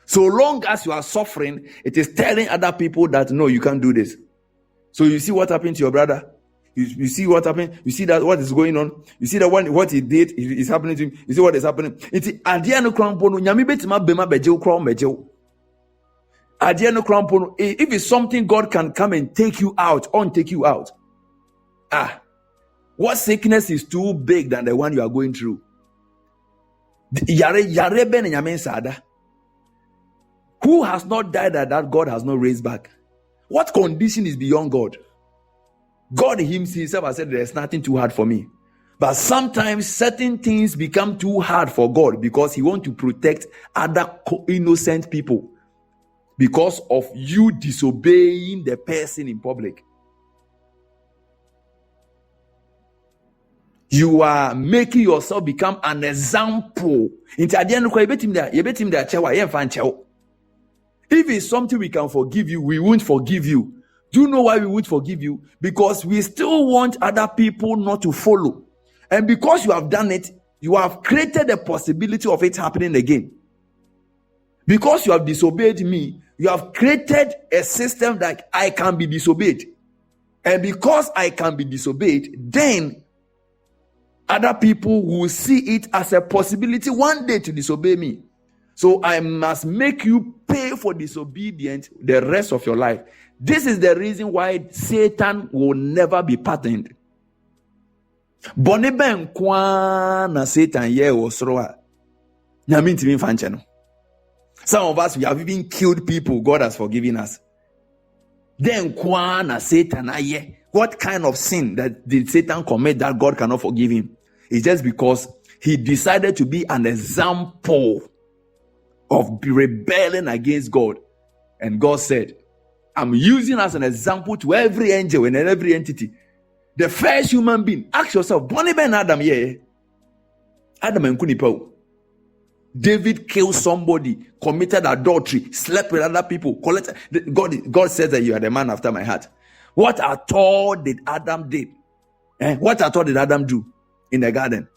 Speaker 2: So long as you are suffering, it is telling other people that no, you can't do this. So you see what happened to your brother. You see what happened. You see that what is going on. You see that what he did is happening to him. You see what is happening. It's adia no krampono. Nyami betima bema bejew kram bejew. Adia no krampono. If it's something God can come and take you out, take you out. What sickness is too big than the one you are going through? Yare ben nyame sada. Who has not died that God has not raised back? What condition is beyond God? God himself has said there's nothing too hard for me. But sometimes certain things become too hard for God because he wants to protect other innocent people because of you disobeying the person in public. You are making yourself become an example. If it's something we can forgive you, we won't forgive you. Do you know why we won't forgive you? Because we still want other people not to follow. And because you have done it, you have created the possibility of it happening again. Because you have disobeyed me, you have created a system that I can be disobeyed. And because I can be disobeyed, then other people will see it as a possibility one day to disobey me. So I must make you pay for disobedience the rest of your life. This is the reason why Satan will never be pardoned. Boniben kwa na Satan ye osroa. Nyamintimi fancheno. Some of us, we have even killed people God has forgiven us. Then kwa na Satan aye. What kind of sin that did Satan commit that God cannot forgive him? It's just because he decided to be an example of rebelling against God. And God said, I'm using as an example to every angel and every entity. The first human being. Ask yourself, Bonnie Ben Adam, yeah. Adam and Kunipo. David killed somebody, committed adultery, slept with other people. God says that you are the man after my heart. What at all did Adam do? What at all did Adam do in the garden?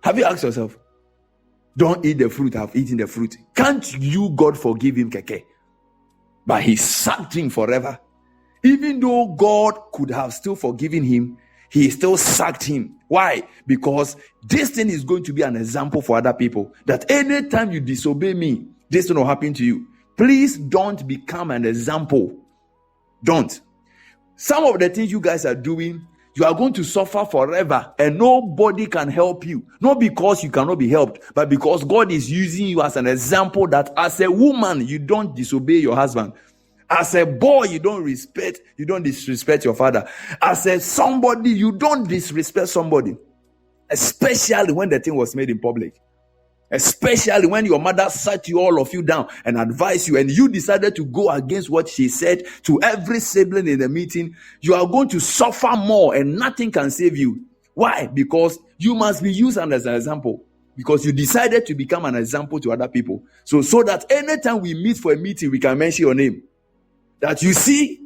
Speaker 2: Have you asked yourself? Don't eat the fruit. I've eaten the fruit. Can't you, God, forgive him, Keke? But he sacked him forever. Even though God could have still forgiven him, he still sacked him. Why? Because this thing is going to be an example for other people. That anytime you disobey me, this thing will happen to you. Please don't become an example. Don't. Some of the things you guys are doing, you are going to suffer forever and nobody can help you. Not because you cannot be helped, but because God is using you as an example that as a woman, you don't disobey your husband. As a boy, you don't disrespect your father. As a somebody, you don't disrespect somebody. Especially when the thing was made in public. Especially when your mother sat you, all of you, down and advised you, and you decided to go against what she said to every sibling in the meeting, you are going to suffer more and nothing can save you. Why? Because you must be used as an example. Because you decided to become an example to other people. So that anytime we meet for a meeting, we can mention your name. That you see,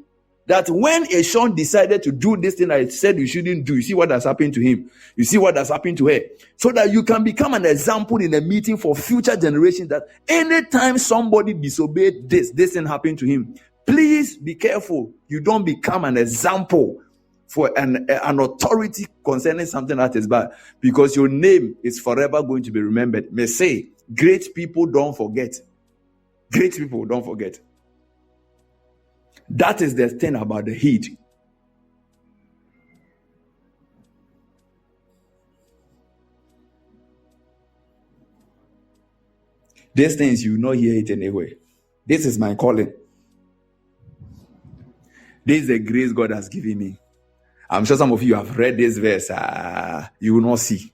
Speaker 2: that when a Sean decided to do this thing I said you shouldn't do, you see what has happened to him. You see what has happened to her. So that you can become an example in a meeting for future generations, that anytime somebody disobeyed this thing happened to him. Please be careful. You don't become an example for an authority concerning something that is bad, because your name is forever going to be remembered. May say, great people don't forget. Great people don't forget. That is the thing about the heed. These things you will not hear it anywhere. This is my calling. This is the grace God has given me. I'm sure some of you have read this verse. You will not see.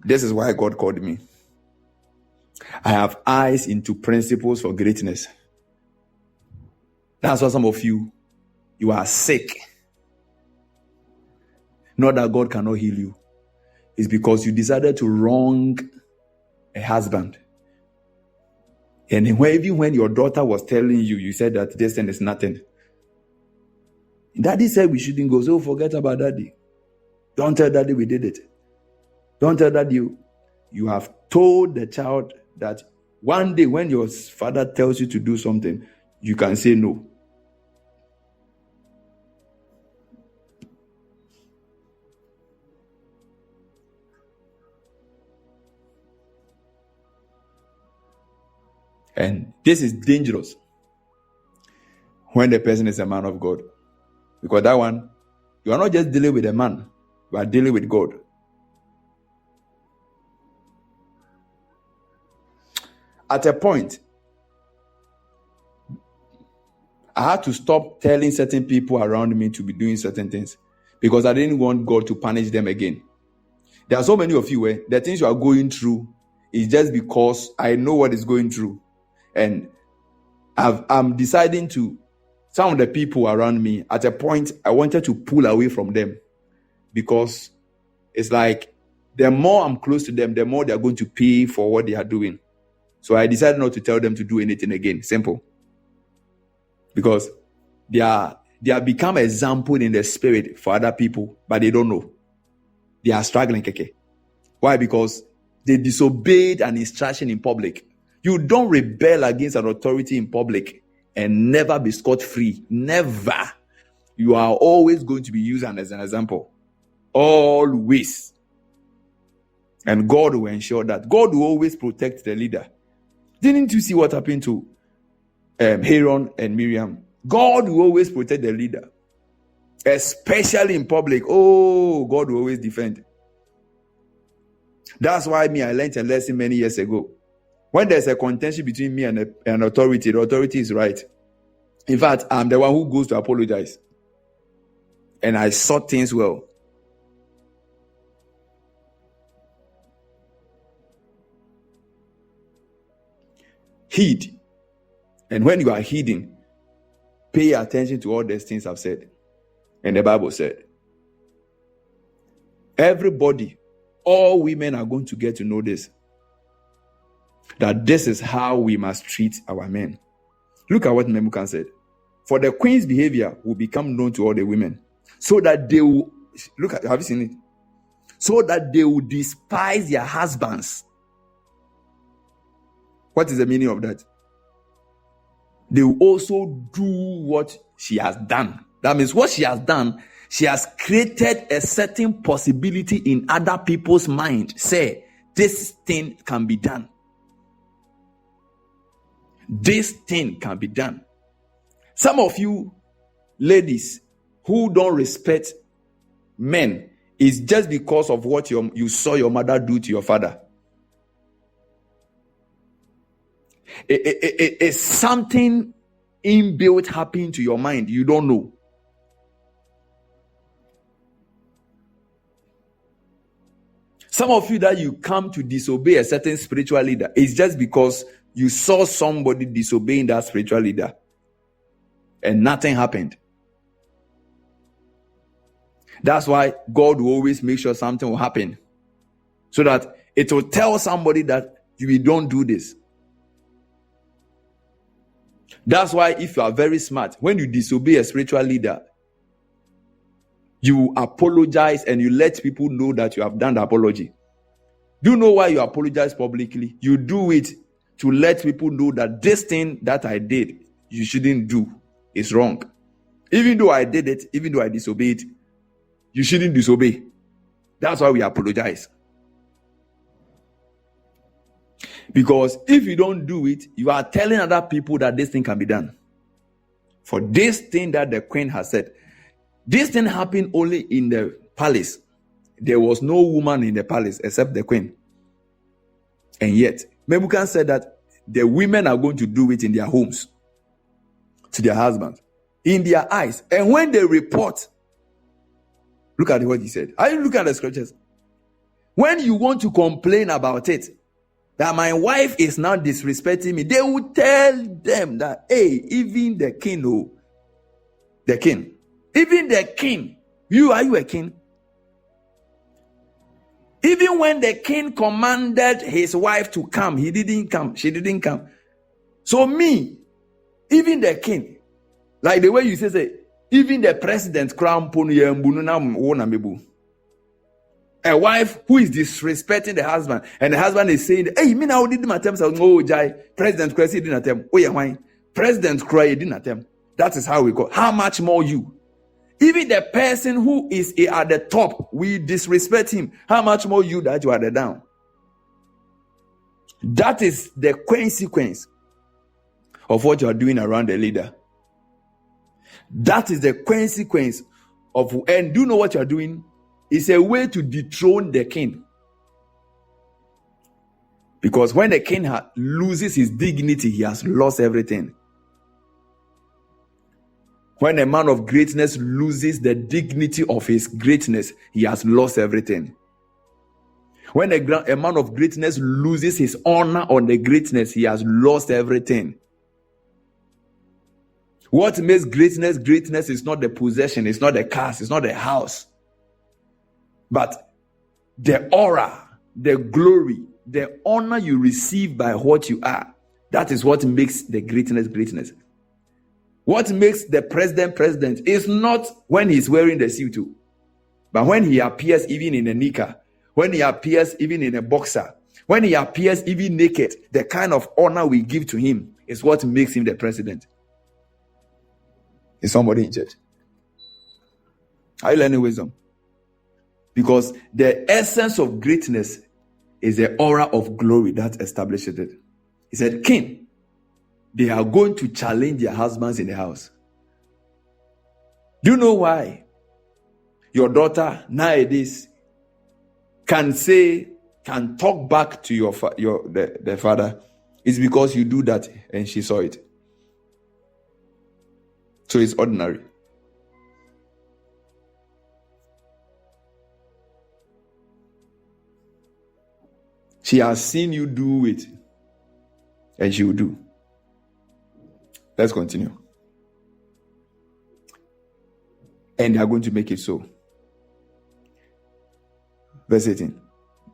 Speaker 2: This is why God called me. I have eyes into principles for greatness. That's why some of you are sick. Not that God cannot heal you. It's because you decided to wrong a husband. And even when your daughter was telling you, you said that this thing is nothing. Daddy said we shouldn't go, so forget about daddy. Don't tell daddy we did it. Don't tell daddy you have told the child that one day when your father tells you to do something, you can say no. And this is dangerous when the person is a man of God. Because that one, you are not just dealing with a man, you are dealing with God. At a point, I had to stop telling certain people around me to be doing certain things because I didn't want God to punish them again. There are so many of you where the things you are going through is just because I know what is going through. And I'm deciding to, some of the people around me, at a point, I wanted to pull away from them because it's like the more I'm close to them, the more they're going to pay for what they are doing. So I decided not to tell them to do anything again. Simple. Because they are become an example in the spirit for other people, but they don't know. They are struggling, keke. Why? Because they disobeyed an instruction in public. You don't rebel against an authority in public and never be scot-free. Never. You are always going to be used as an example. Always. And God will ensure that. God will always protect the leader. Didn't you see what happened to Aaron and Miriam? God will always protect the leader. Especially in public. Oh, God will always defend. That's why I learned a lesson many years ago. When there's a contention between me and an authority, the authority is right. In fact, I'm the one who goes to apologize. And I saw things well. Heed. And when you are heeding, pay attention to all these things I've said. And the Bible said, everybody, all women are going to get to know this. That this is how we must treat our men. Look at what Memucan said. For the queen's behavior will become known to all the women. So that they will, have you seen it? So that they will despise their husbands. What is the meaning of that? They will also do what she has done. That means what she has done, she has created a certain possibility in other people's mind. Say, this thing can be done. This thing can be done. Some of you ladies who don't respect men is just because of what you saw your mother do to your father. It's something inbuilt happening to your mind. You don't know. Some of you that you come to disobey a certain spiritual leader, it's just because you saw somebody disobeying that spiritual leader and nothing happened. That's why God will always make sure something will happen, so that it will tell somebody that you don't do this. That's why if you are very smart, when you disobey a spiritual leader, you apologize and you let people know that you have done the apology. Do you know why you apologize publicly? You do it to let people know that this thing that I did, you shouldn't do. It's wrong. Even though I did it, even though I disobeyed, you shouldn't disobey. That's why we apologize. Because if you don't do it, you are telling other people that this thing can be done. For this thing that the queen has said, this thing happened only in the palace. There was no woman in the palace except the queen. And yet, Memucan said that the women are going to do it in their homes to their husbands, in their eyes. And when they report, look at what he said. Are you looking at the scriptures? When you want to complain about it, that my wife is now disrespecting me, they will tell them that, hey, even the king, even the king, are you a king? Even when the king commanded his wife to come, he didn't come, she didn't come. So me, even the king, like the way you say, even the president, crown a wife who is disrespecting the husband, and the husband is saying, hey, me now did my terms, oh, Jai, President Christ didn't attempt. Oh, yeah, why? President Christ didn't attempt. That is how we go. How much more you? Even the person who is at the top, we disrespect him. How much more you that you are the down? That is the consequence of what you are doing around the leader. That is the consequence of, and do you know what you are doing? It's a way to dethrone the king. Because when the king loses his dignity, he has lost everything. When a man of greatness loses the dignity of his greatness, he has lost everything. When a man of greatness loses his honor on the greatness, he has lost everything. What makes greatness greatness is not the possession, it's not the cars, it's not the house. But the aura, the glory, the honor you receive by what you are, that is what makes the greatness greatness. What makes the president is not when he's wearing the suit, but when he appears even in a knicker, when he appears even in a boxer, when he appears even naked, the kind of honor we give to him is what makes him the president. Is somebody in church? Are you learning wisdom? Because the essence of greatness is the aura of glory that establishes it. He said, King, they are going to challenge their husbands in the house. Do you know why your daughter nowadays can talk back to the father? It's because you do that and she saw it. So it's ordinary. She has seen you do it, and she will do. Let's continue. And they are going to make it so. Verse 18.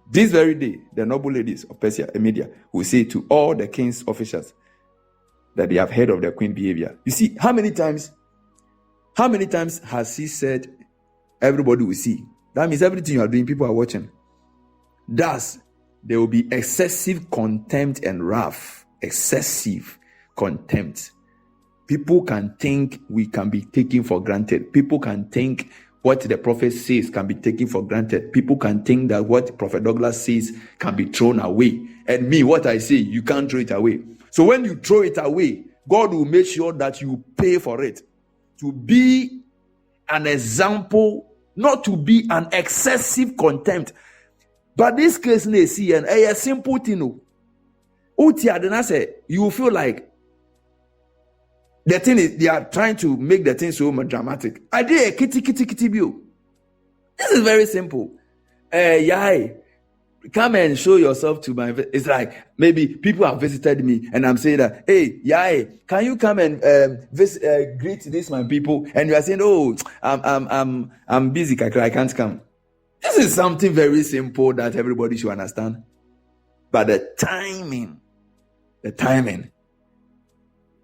Speaker 2: This very day, the noble ladies of Persia and Media will say to all the king's officials that they have heard of their queen behavior. You see, how many times has he said, everybody will see? That means everything you are doing, people are watching. Thus, there will be excessive contempt and wrath. Excessive contempt. People can think we can be taken for granted. People can think what the prophet says can be taken for granted. People can think that what Prophet Douglas says can be thrown away. And me, what I say, you can't throw it away. So when you throw it away, God will make sure that you pay for it. To be an example, not to be an excessive contempt. But this case, see, and a simple thing. You will feel like the thing is, they are trying to make the thing so much dramatic. I did a kitty bill. This is very simple. come and show yourself to my. It's like maybe people have visited me and I'm saying that, hey, yeah, can you come and greet these my people? And you are saying, oh, I'm busy, I can't come. This is something very simple that everybody should understand. But the timing,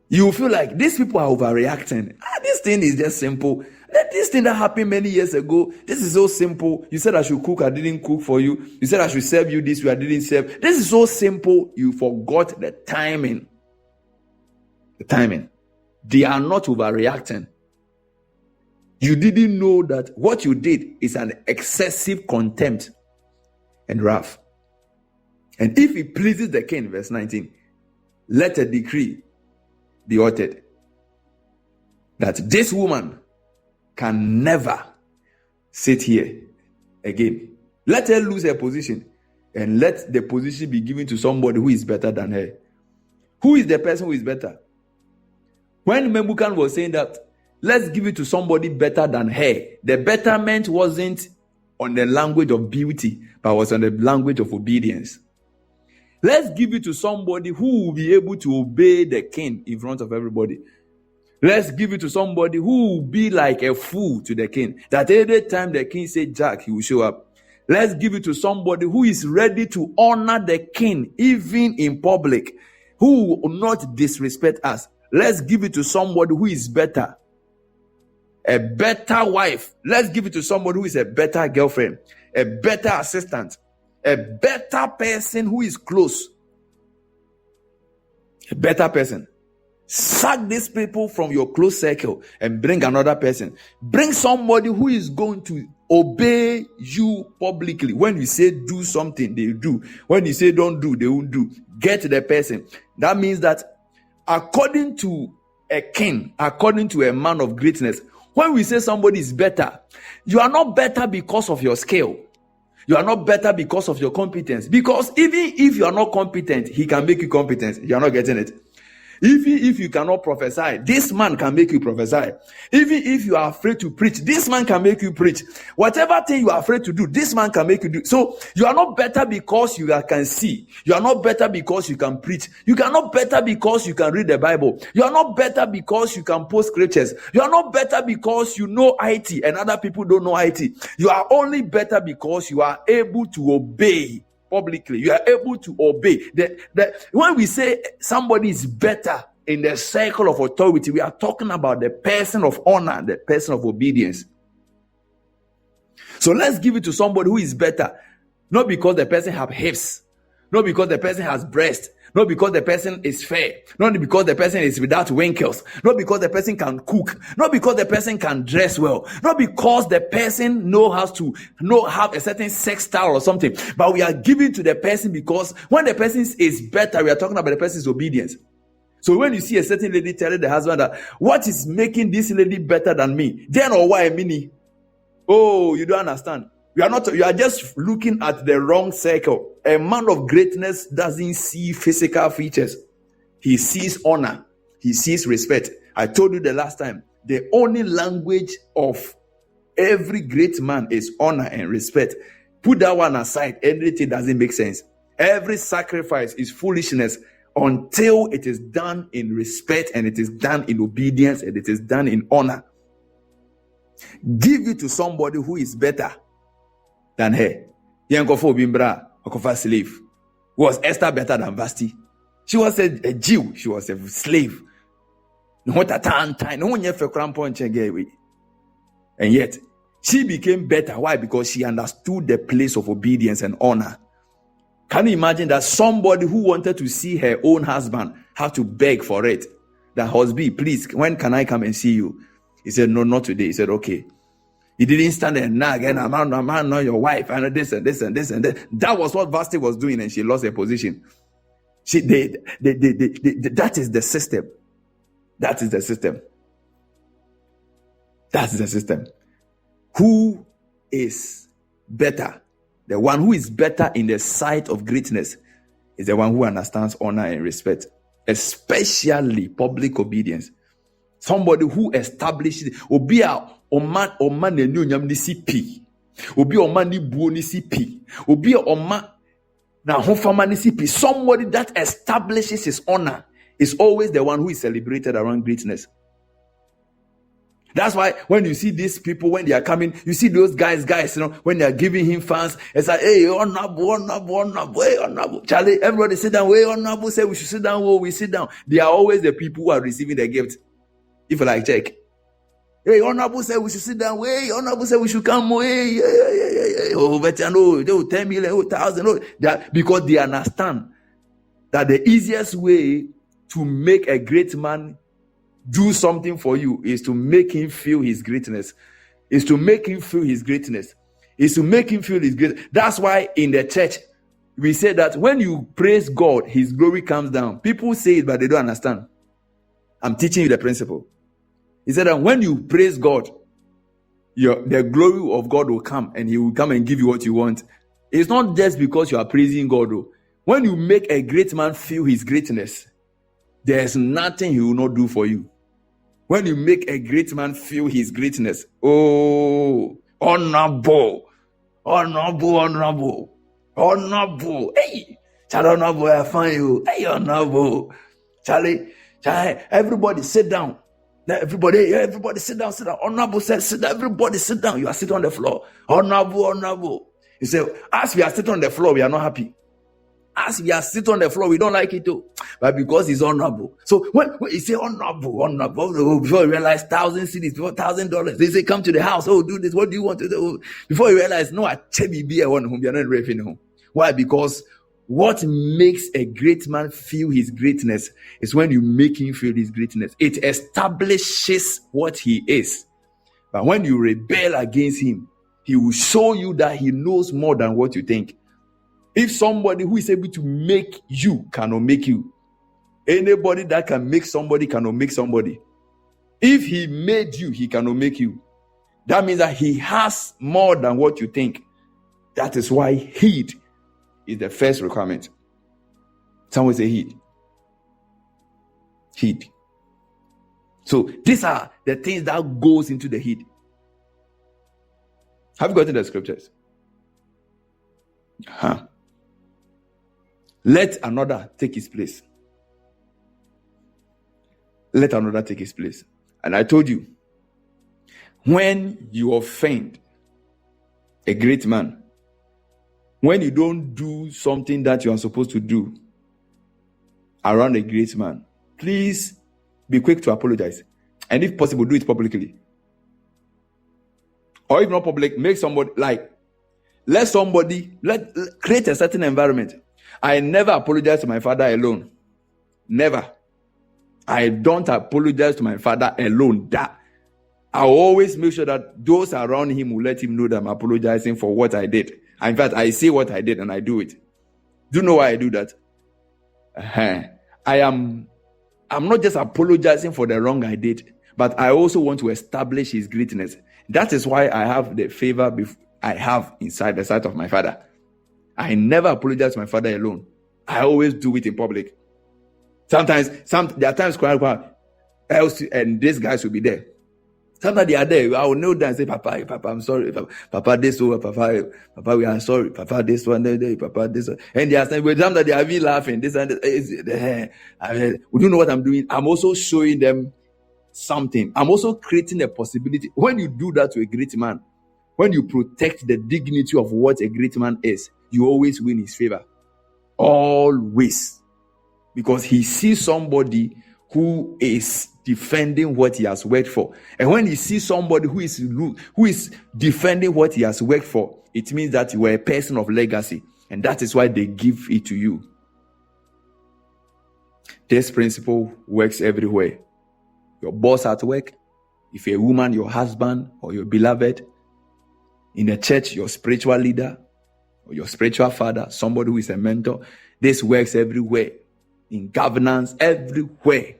Speaker 2: you feel like these people are overreacting. This thing is just simple. This thing that happened many years ago, this is so simple. You said I should cook, I didn't cook for you. You said I should serve you this way, I didn't serve. This is so simple. You forgot the timing. The timing. They are not overreacting. You didn't know that what you did is an excessive contempt and wrath. And if it pleases the king, verse 19, let a decree be uttered that this woman can never sit here again. Let her lose her position and let the position be given to somebody who is better than her. Who is the person who is better? When Memucan was saying that, let's give it to somebody better than her, the betterment wasn't on the language of beauty, but was on the language of obedience. Let's give it to somebody who will be able to obey the king in front of everybody. Let's give it to somebody who will be like a fool to the king, that every time the king said Jack, he will show up. Let's give it to somebody who is ready to honor the king, even in public, who will not disrespect us. Let's give it to somebody who is better, a better wife. Let's give it to somebody who is a better girlfriend, a better assistant, a better person who is close, a better person. Sack these people from your close circle and bring another person. Bring somebody who is going to obey you publicly. When you say do something, they do. When you say don't do, they won't do. Get the person. That means that according to a king, according to a man of greatness, when we say somebody is better, you are not better because of your skill. You are not better because of your competence. Because even if you are not competent, he can make you competent. You are not getting it. Even if you cannot prophesy, this man can make you prophesy. Even if you are afraid to preach, this man can make you preach. Whatever thing you are afraid to do, this man can make you do. So you are not better because you can see. You are not better because you can preach. You are not better because you can read the Bible. You are not better because you can post scriptures. You are not better because you know IT and other people don't know IT. You are only better because you are able to obey publicly. You are able to obey. When we say somebody is better in the circle of authority, we are talking about the person of honor, the person of obedience. So let's give it to somebody who is better, not because the person has hips, not because the person has breast, not because the person is fair, not because the person is without wrinkles, not because the person can cook, not because the person can dress well, not because the person have a certain sex style or something, but we are giving to the person because when the person is better, we are talking about the person's obedience. So when you see a certain lady telling the husband that, what is making this lady better than me? Then or why mini? Oh, you don't understand. You are just looking at the wrong circle. A man of greatness doesn't see physical features. He sees honor. He sees respect. I told you the last time, the only language of every great man is honor and respect. Put that one aside. Everything doesn't make sense. Every sacrifice is foolishness until it is done in respect and it is done in obedience and it is done in honor. Give it to somebody who is better than her. Yankofo Bimbra, Okofa slave. Was Esther better than Vashti? She was a Jew. She was a slave. And yet, she became better. Why? Because she understood the place of obedience and honor. Can you imagine that somebody who wanted to see her own husband have to beg for it? That husband, please, when can I come and see you? He said, no, not today. He said, okay. He didn't stand and nag and I'm not your wife and this and this and this and that. That was what Vashti was doing and she lost her position. That is the system. That is the system. That's the system. Who is better? The one who is better in the sight of greatness is the one who understands honor and respect, especially public obedience. Somebody who establishes obi a oman n'enyonyam ni si pi, obi a oman ni buo ni si pi, obi a oma Now, somebody that establishes his honor is always the one who is celebrated around greatness. That's why when you see these people, when they are coming, you see those guys, when they are giving him fans, it's like, hey, honorable, hey, honorable. Charlie, everybody sit down, hey, honorable, say we should sit down, we sit down. They are always the people who are receiving the gift. If you like, check. Hey, honorable say we should sit down, hey, honorable say we should come, hey, oh, veteran, oh, 10 million, 1,000, that because they understand that the easiest way to make a great man do something for you is to make him feel his greatness. Is to make him feel his greatness. Is to make him feel his greatness. That's why in the church, we say that when you praise God, his glory comes down. People say it, but they don't understand. I'm teaching you the principle. He said that when you praise God, the glory of God will come and he will come and give you what you want. It's not just because you are praising God, though. When you make a great man feel his greatness, there's nothing he will not do for you. When you make a great man feel his greatness, oh, honorable. Hey, Charlie, honorable, I find you. Hey, honorable. Charlie, everybody sit down. Everybody sit down. Honorable said, sit down. Everybody sit down. You are sitting on the floor. Honorable. He said, as we are sitting on the floor, we are not happy. As we are sitting on the floor, we don't like it too. But because he's honorable. So when you say honorable, before you realize 1,000 cities, before $1,000, they say, come to the house. Oh, do this. What do you want to do? Before you realize, no, I be a one whom you're not raping home. Why? Because what makes a great man feel his greatness is when you make him feel his greatness. It establishes what he is. But when you rebel against him, he will show you that he knows more than what you think. If somebody who is able to make you cannot make you, anybody that can make somebody cannot make somebody. If he made you, he cannot make you. That means that he has more than what you think. That is why heed is the first requirement. Someone say heed. Heed. So these are the things that goes into the heed. Have you gotten the scriptures? Let another take his place. Let another take his place. And I told you, when you offend a great man, when you don't do something that you are supposed to do around a great man, please be quick to apologize. And if possible, do it publicly. Or if not public, make somebody create a certain environment. I never apologize to my father alone. Never. I don't apologize to my father alone. I always make sure that those around him will let him know that I'm apologizing for what I did. In fact, I say what I did and I do it. Do you know why I do that? I'm not just apologizing for the wrong I did, but I also want to establish his greatness. That is why I have the favor I have inside the sight of my father. I never apologize to my father alone. I always do it in public. Sometimes, there are times else, and these guys will be there. Sometimes they are there. I will kneel down and say, Papa, I'm sorry. Papa, this one, Papa, we are sorry. Papa, this one, Papa, this one. And they are saying, with them that they are really laughing. This and this. We don't know what I'm doing. I'm also showing them something. I'm also creating a possibility. When you do that to a great man, when you protect the dignity of what a great man is, you always win his favor. Always. Because he sees somebody who is defending what he has worked for. And when he sees somebody who is defending what he has worked for, it means that you are a person of legacy. And that is why they give it to you. This principle works everywhere. Your boss at work, if you're a woman, your husband or your beloved, in the church, your spiritual leader or your spiritual father, somebody who is a mentor. This works everywhere. In governance, everywhere.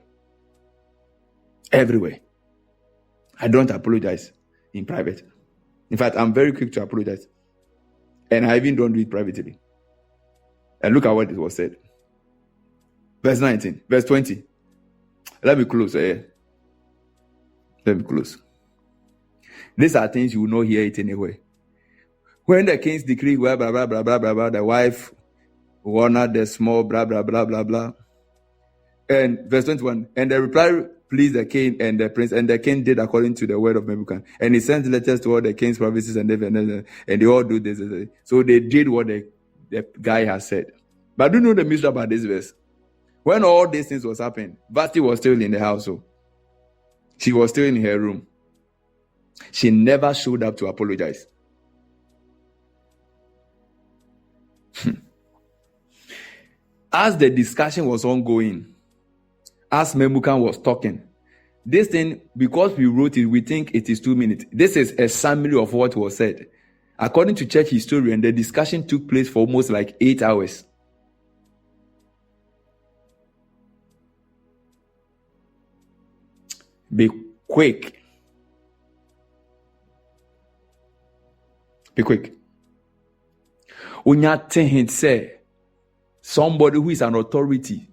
Speaker 2: Everywhere. I don't apologize in private. In fact, I'm very quick to apologize. And I even don't do it privately. And look at what it was said. Verse 19, verse 20. Let me close. Let me close. These are things you will not hear it anyway. When the king's decree, blah, blah, blah, blah, blah, blah, blah, the wife who honored the small, blah, blah, blah, blah, blah. And verse 21, and the reply pleased the king and the prince, and the king did according to the word of Nebuchadnezzar. And he sent letters to all the king's provinces, and they all do this. So they did what the guy has said. But do you know the mystery about this verse? When all these things was happening, Vashti was still in the household. She was still in her room. She never showed up to apologize. As the discussion was ongoing, as Memucan was talking, this thing, because we wrote it, we think it is 2 minutes. This is a summary of what was said. According to church historian, the discussion took place for almost like 8 hours. Be quick. Be quick. Unya ten say somebody who is an authority.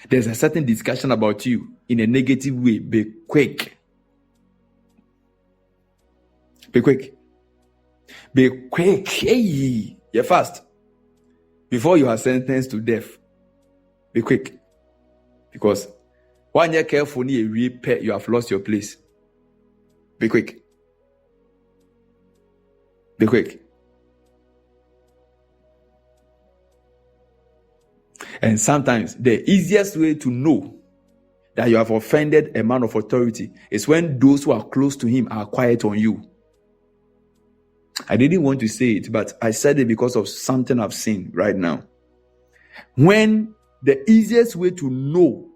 Speaker 2: There's a certain discussion about you in a negative way. Be quick. Be quick. Be quick. Hey, you're fast. Before you are sentenced to death, be quick. Because when you're careful, you have lost your place. Be quick. Be quick. And sometimes the easiest way to know that you have offended a man of authority is when those who are close to him are quiet on you. I didn't want to say it, but I said it because of something I've seen right now. When the easiest way to know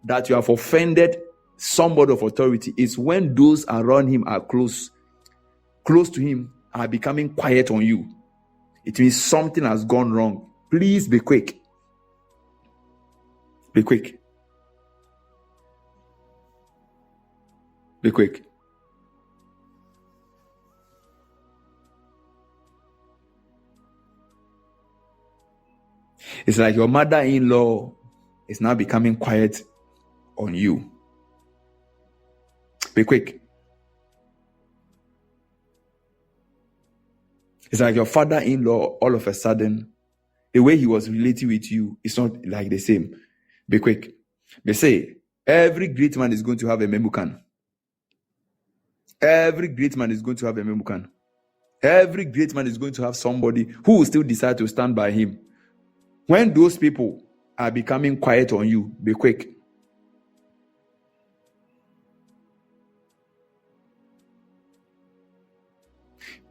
Speaker 2: that you have offended somebody of authority is when those around him are close to him are becoming quiet on you. It means something has gone wrong. Please be quick. Be quick. Be quick. It's like your mother-in-law is now becoming quiet on you. Be quick. It's like your father-in-law, all of a sudden, the way he was relating with you is not like the same. Be quick. They say, every great man is going to have a Memucan. Every great man is going to have a Memucan. Every great man is going to have somebody who will still decide to stand by him. When those people are becoming quiet on you, be quick.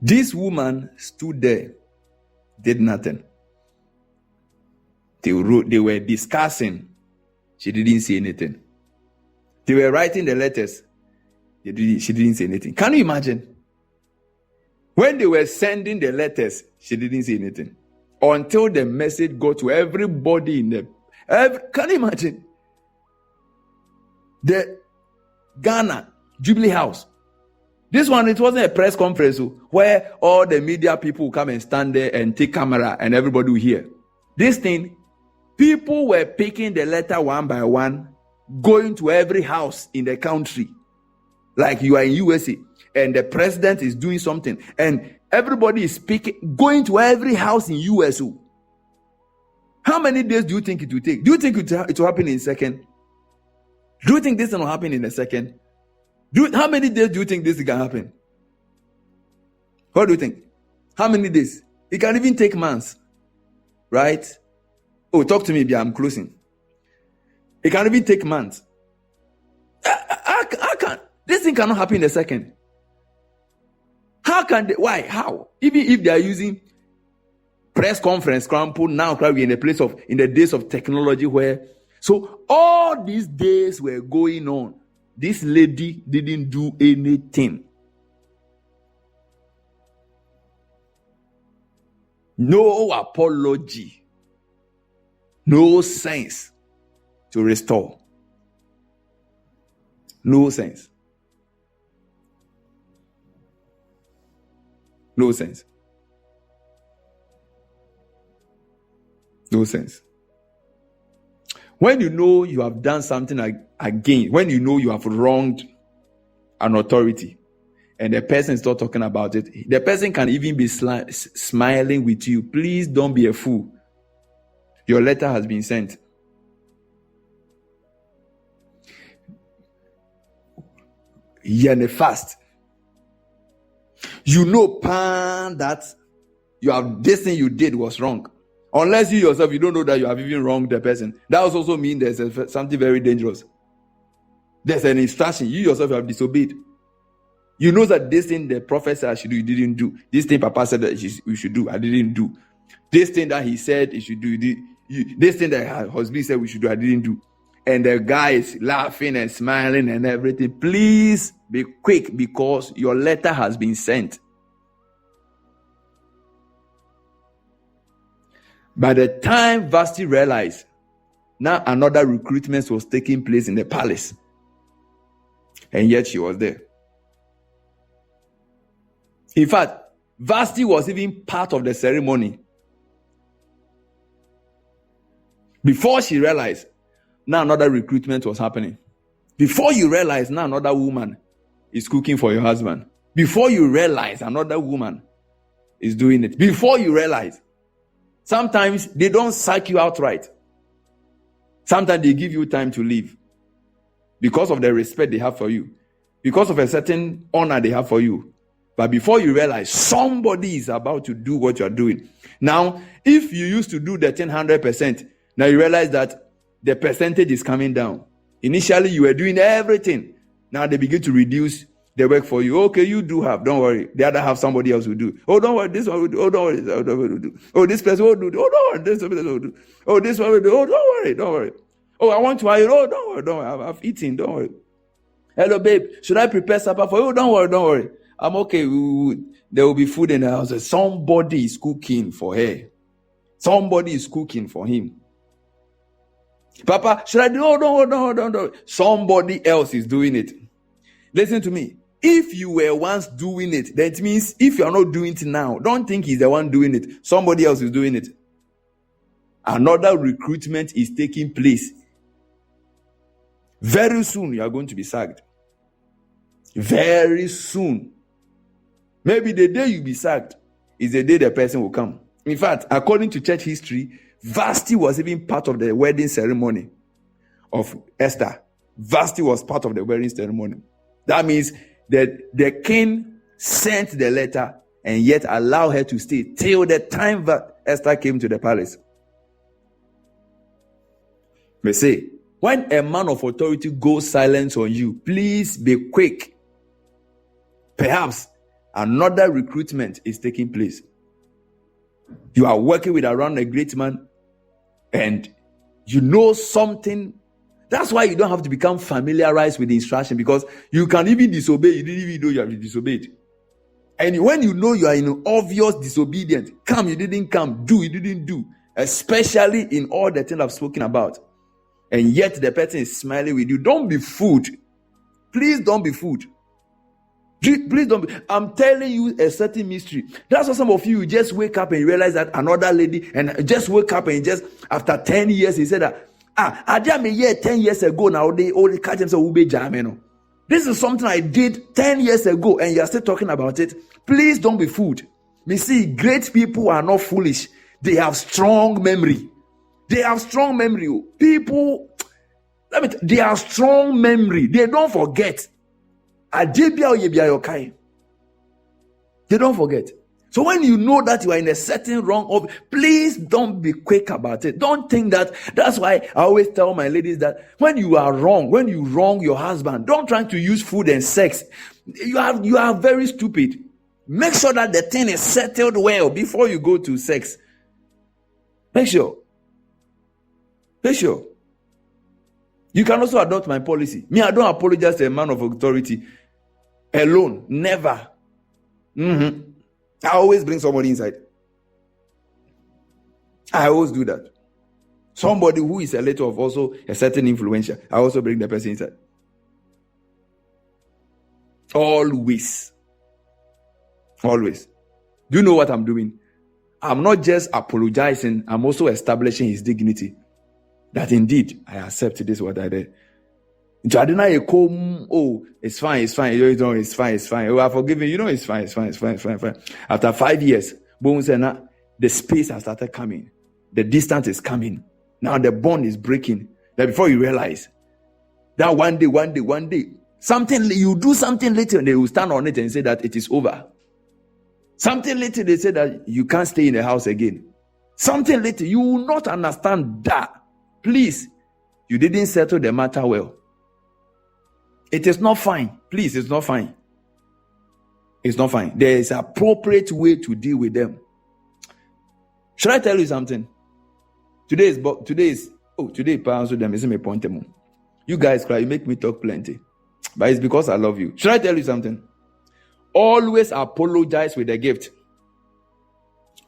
Speaker 2: This woman stood there, did nothing. They were discussing. She didn't say anything. They were writing the letters. She didn't say anything. Can you imagine? When they were sending the letters, she didn't say anything. Until the message got to everybody in the... Can you imagine? The Ghana Jubilee House. This one, it wasn't a press conference where all the media people will come and stand there and take camera and everybody will hear. This thing, people were picking the letter one by one, going to every house in the country. Like you are in USA and the president is doing something and everybody is speaking, going to every house in US. How many days do you think it will take? Do you think it will happen in a second? Do you think this will happen in a second? How many days do you think this can happen? What do you think? How many days? It can even take months. Right? Oh, talk to me, Bia. I'm closing. It can even take months. I can't. This thing cannot happen in a second. How can they? Why? How? Even if they are using press conference, crumple, now we're in the days of technology where, so all these days were going on. This lady didn't do anything. No apology. No sense to restore. No sense. No sense. No sense. When you know you have done something again, when you know you have wronged an authority, and the person is not talking about it, the person can even be smiling with you. Please don't be a fool. Your letter has been sent. You're fast. You know, pan, that this thing you did was wrong. Unless you yourself, you don't know that you have even wronged the person. That also means there's something very dangerous. There's an instruction. You yourself have disobeyed. You know that this thing the prophet said I should do, you didn't do. This thing Papa said that we should do, I didn't do. This thing that he said you should do, this thing that her husband said we should do, I didn't do. And the guy is laughing and smiling and everything. Please be quick, because your letter has been sent. By the time Vashti realized, now another recruitment was taking place in the palace. And yet she was there. In fact, Vashti was even part of the ceremony. Before she realized, now another recruitment was happening. Before you realize, now another woman is cooking for your husband. Before you realize, another woman is doing it. Before you realize, sometimes they don't sack you outright. Sometimes they give you time to leave because of the respect they have for you, because of a certain honor they have for you. But before you realize, somebody is about to do what you're doing. Now, if you used to do the 100%, now you realize that the percentage is coming down. Initially, you were doing everything. Now they begin to reduce the work for you. Okay, you do have, don't worry. The other half, somebody else will do. Oh, don't worry, this one will do. Oh, don't worry, this one will do. Oh, this person will do. Oh, don't worry, this person will do. Oh, this one will do. Oh, don't worry. Oh, I want to hire. Oh, don't worry. I've eaten, don't worry. Hello, babe, should I prepare supper for you? Oh, don't worry. I'm okay. There will be food in the house. Somebody is cooking for her. Somebody is cooking for him. Papa, should I do? Oh, don't. Somebody else is doing it. Listen to me. If you were once doing it, that means if you are not doing it now, don't think he's the one doing it. Somebody else is doing it. Another recruitment is taking place. Very soon, you are going to be sacked. Very soon. Maybe the day you be sacked is the day the person will come. In fact, according to church history, Vashti was even part of the wedding ceremony of Esther. Vashti was part of the wedding ceremony. That means that the king sent the letter and yet allowed her to stay till the time that Esther came to the palace. May say, when a man of authority goes silent on you, please be quick. Perhaps another recruitment is taking place. You are working with around a great man and you know something. That's why you don't have to become familiarized with the instruction, because you can even disobey. You didn't even know you have disobeyed. And when you know you are in obvious disobedience, come, you didn't come, do, you didn't do, especially in all the things I've spoken about. And yet the person is smiling with you. Don't be fooled. Please don't be fooled. Please don't be. I'm telling you a certain mystery. That's why some of you just wake up and you realize that another lady, and just wake up and just after 10 years, he said that, I did me here 10 years ago now, they only catch themselves ube jameno. This is something I did 10 years ago and you're still talking about it. Please don't be fooled. You see, great people are not foolish. They have strong memory. They have strong memory. People, they have strong memory. They don't forget. They don't forget. So when you know that you are in a certain wrong, please don't be quick about it. Don't think that. That's why I always tell my ladies that when you are wrong, when you wrong your husband, don't try to use food and sex. You are very stupid. Make sure that the thing is settled well before you go to sex. Make sure. You can also adopt my policy. Me, I don't apologize to a man of authority alone. Never. I always bring somebody inside. I always do that. Somebody who is a little of also a certain influencer, I also bring the person inside. Always. Do you know what I'm doing? I'm not just apologizing, I'm also establishing his dignity. That indeed, I accept this what I did. Oh, it's fine. You know, it's fine. Oh, I forgive you. You know, it's fine. After 5 years, boom, the space has started coming. the distance is coming. Now the bond is breaking. That before you realize that one day, something you do something later, and they will stand on it and say that it is over. Something later, they say that you can't stay in the house again. Something later, you will not understand that. Please, you didn't settle the matter well. It is not fine. Please, it's not fine. It's not fine. There is an appropriate way to deal with them. Should I tell you something? Today, perhaps them isn't my point. You guys cry, you make me talk plenty. But it's because I love you. Should I tell you something? Always apologize with a gift.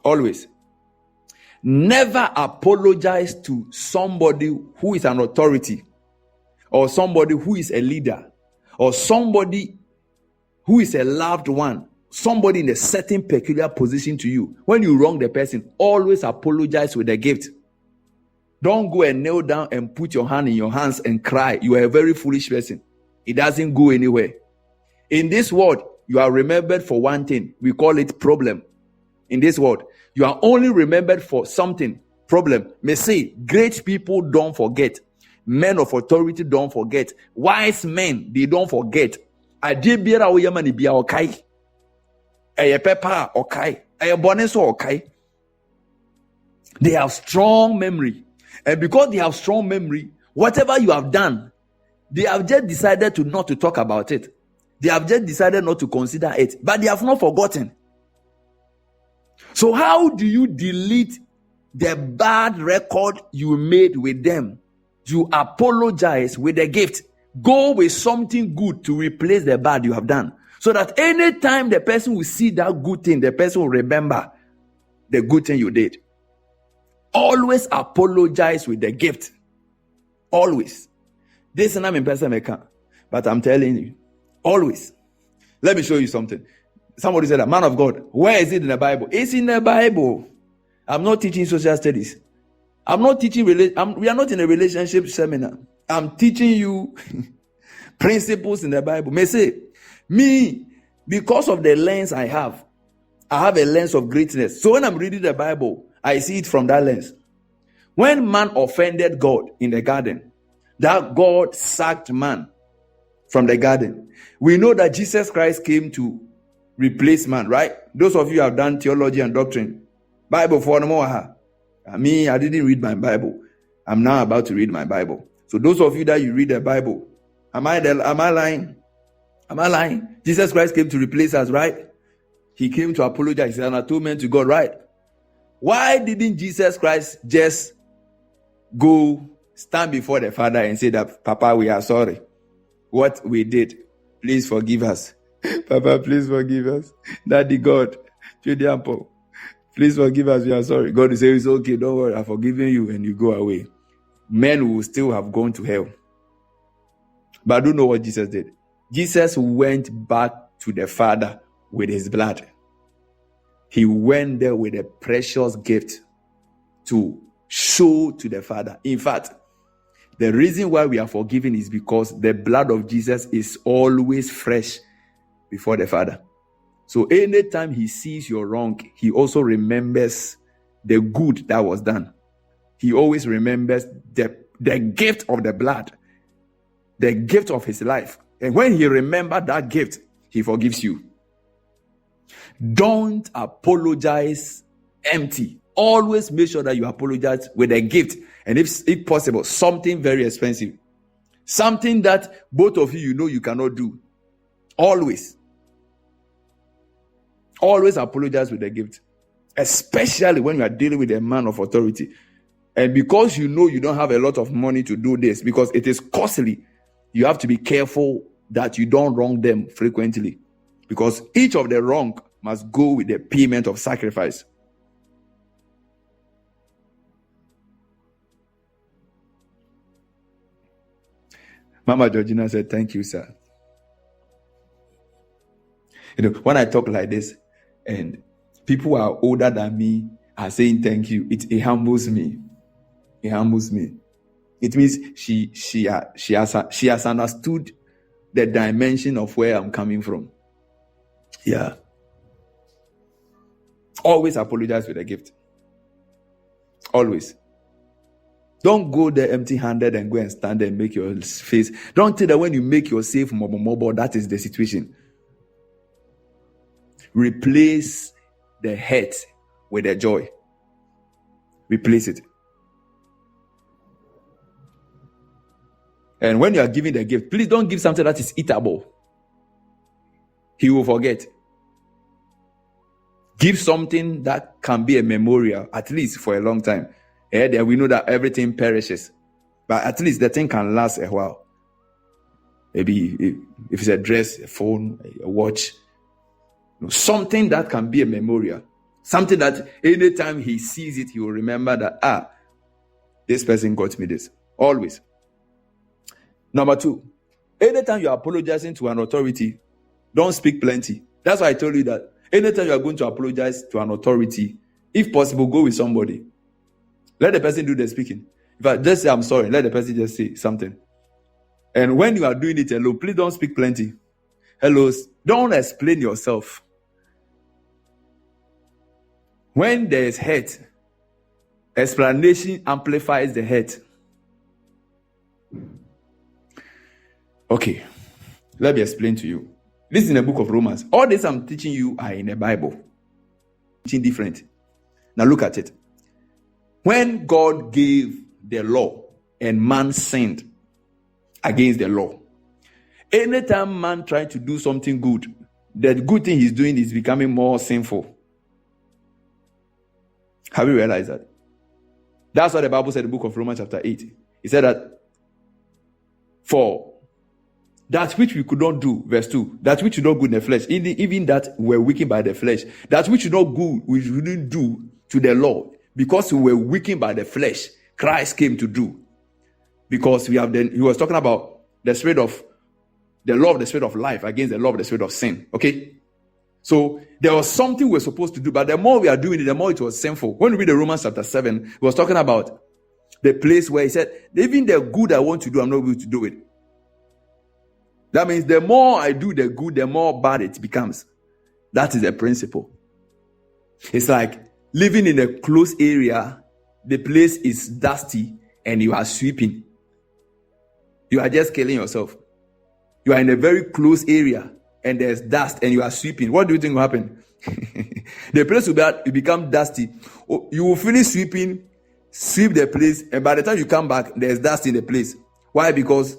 Speaker 2: Always. Never apologize to somebody who is an authority, or somebody who is a leader, or somebody who is a loved one, somebody in a certain peculiar position to you. When you wrong the person, always apologize with a gift. Don't go and kneel down and put your hand in your hands and cry. You are a very foolish person. It doesn't go anywhere. In this world, you are remembered for one thing. We call it problem. In this world, you are only remembered for something. Problem. May say, great people don't forget. Men of authority don't forget. Wise men, they don't forget. Adibiara oyamani bia okai. Eye pepa okai. Eye boneso okai. They have strong memory. And because they have strong memory, whatever you have done, they have just decided to not to talk about it. They have just decided not to consider it. But they have not forgotten. So how do you delete the bad record you made with them? You apologize with a gift. Go with something good to replace the bad you have done. So that anytime the person will see that good thing, the person will remember the good thing you did. Always apologize with the gift. Always. This is not in person, but I'm telling you, always. Let me show you something. Somebody said, man of God, where is it in the Bible? It's in the Bible. I'm not teaching social studies. I'm not teaching, we are not in a relationship seminar. I'm teaching you principles in the Bible. May say, me, because of the lens I have a lens of greatness. So when I'm reading the Bible, I see it from that lens. When man offended God in the garden, that God sacked man from the garden. We know that Jesus Christ came to replace man, right? Those of you who have done theology and doctrine, Bible for no more. I didn't read my Bible. I'm now about to read my Bible. So those of you that you read the Bible, am I lying? Am I lying? Jesus Christ came to replace us, right? He came to apologize. He's an atonement to God, right? Why didn't Jesus Christ just go stand before the Father and say that, Papa, we are sorry. What we did, please forgive us. Papa, please forgive us. Daddy God, please forgive us. We are sorry. God will say, it's okay. Don't worry. I've forgiven you, and you go away. Men will still have gone to hell. But I don't know what Jesus did. Jesus went back to the Father with his blood. He went there with a precious gift to show to the Father. In fact, the reason why we are forgiven is because the blood of Jesus is always fresh before the Father. So anytime he sees your wrong, he also remembers the good that was done. He always remembers the gift of the blood, the gift of his life. And when he remembers that gift, he forgives you. Don't apologize empty. Always make sure that you apologize with a gift. And if possible, something very expensive. Something that both of you know you cannot do. Always. Always apologize with a gift. Especially when you are dealing with a man of authority. And because you know you don't have a lot of money to do this, because it is costly, you have to be careful that you don't wrong them frequently. Because each of the wrong must go with the payment of sacrifice. Mama Georgina said, thank you, sir. When I talk like this and people who are older than me are saying thank you, it humbles me. It humbles me. It means she has understood the dimension of where I'm coming from. Yeah. Always apologize with a gift. Always. Don't go there empty-handed and go and stand there and make your face. Don't think that when you make yourself mobile, that is the situation. Replace the hurt with the joy. Replace it. And when you are giving the gift, please don't give something that is eatable. He will forget. Give something that can be a memorial, at least for a long time. Then we know that everything perishes, but at least the thing can last a while. Maybe if it's a dress, a phone, a watch, something that can be a memorial. Something that anytime he sees it, he will remember that, this person got me this. Always. Number 2, anytime you are apologizing to an authority, don't speak plenty. That's why I told you that anytime you are going to apologize to an authority, if possible, go with somebody. Let the person do the speaking. If I just say I'm sorry, let the person just say something. And when you are doing it alone, please don't speak plenty. Hello, don't explain yourself. When there is hurt, explanation amplifies the hurt. Okay, let me explain to you. This is in the book of Romans. All this I'm teaching you are in the Bible. Teaching different. Now look at it. When God gave the law and man sinned against the law, anytime man tried to do something good, the good thing he's doing is becoming more sinful. Have you realized that? That's what the Bible said in the book of Romans chapter 8. It said that for that which we could not do, verse 2, that which we not good in the flesh, even that we're weakened by the flesh, that which we not good, we shouldn't do to the law. Because we were weakened by the flesh, Christ came to do. Because he was talking about the spirit of the law of the spirit of life against the law of the spirit of sin. Okay? So there was something we're supposed to do, but the more we are doing it, the more it was sinful. When we read the Romans chapter 7, he was talking about the place where he said, even the good I want to do, I'm not able to do it. That means the more I do the good, the more bad it becomes. That is the principle. It's like living in a closed area, the place is dusty and you are sweeping. You are just killing yourself. You are in a very close area and there's dust and you are sweeping. What do you think will happen? The place will become dusty. You will finish sweeping, sweep the place, and by the time you come back, there's dust in the place. Why? Because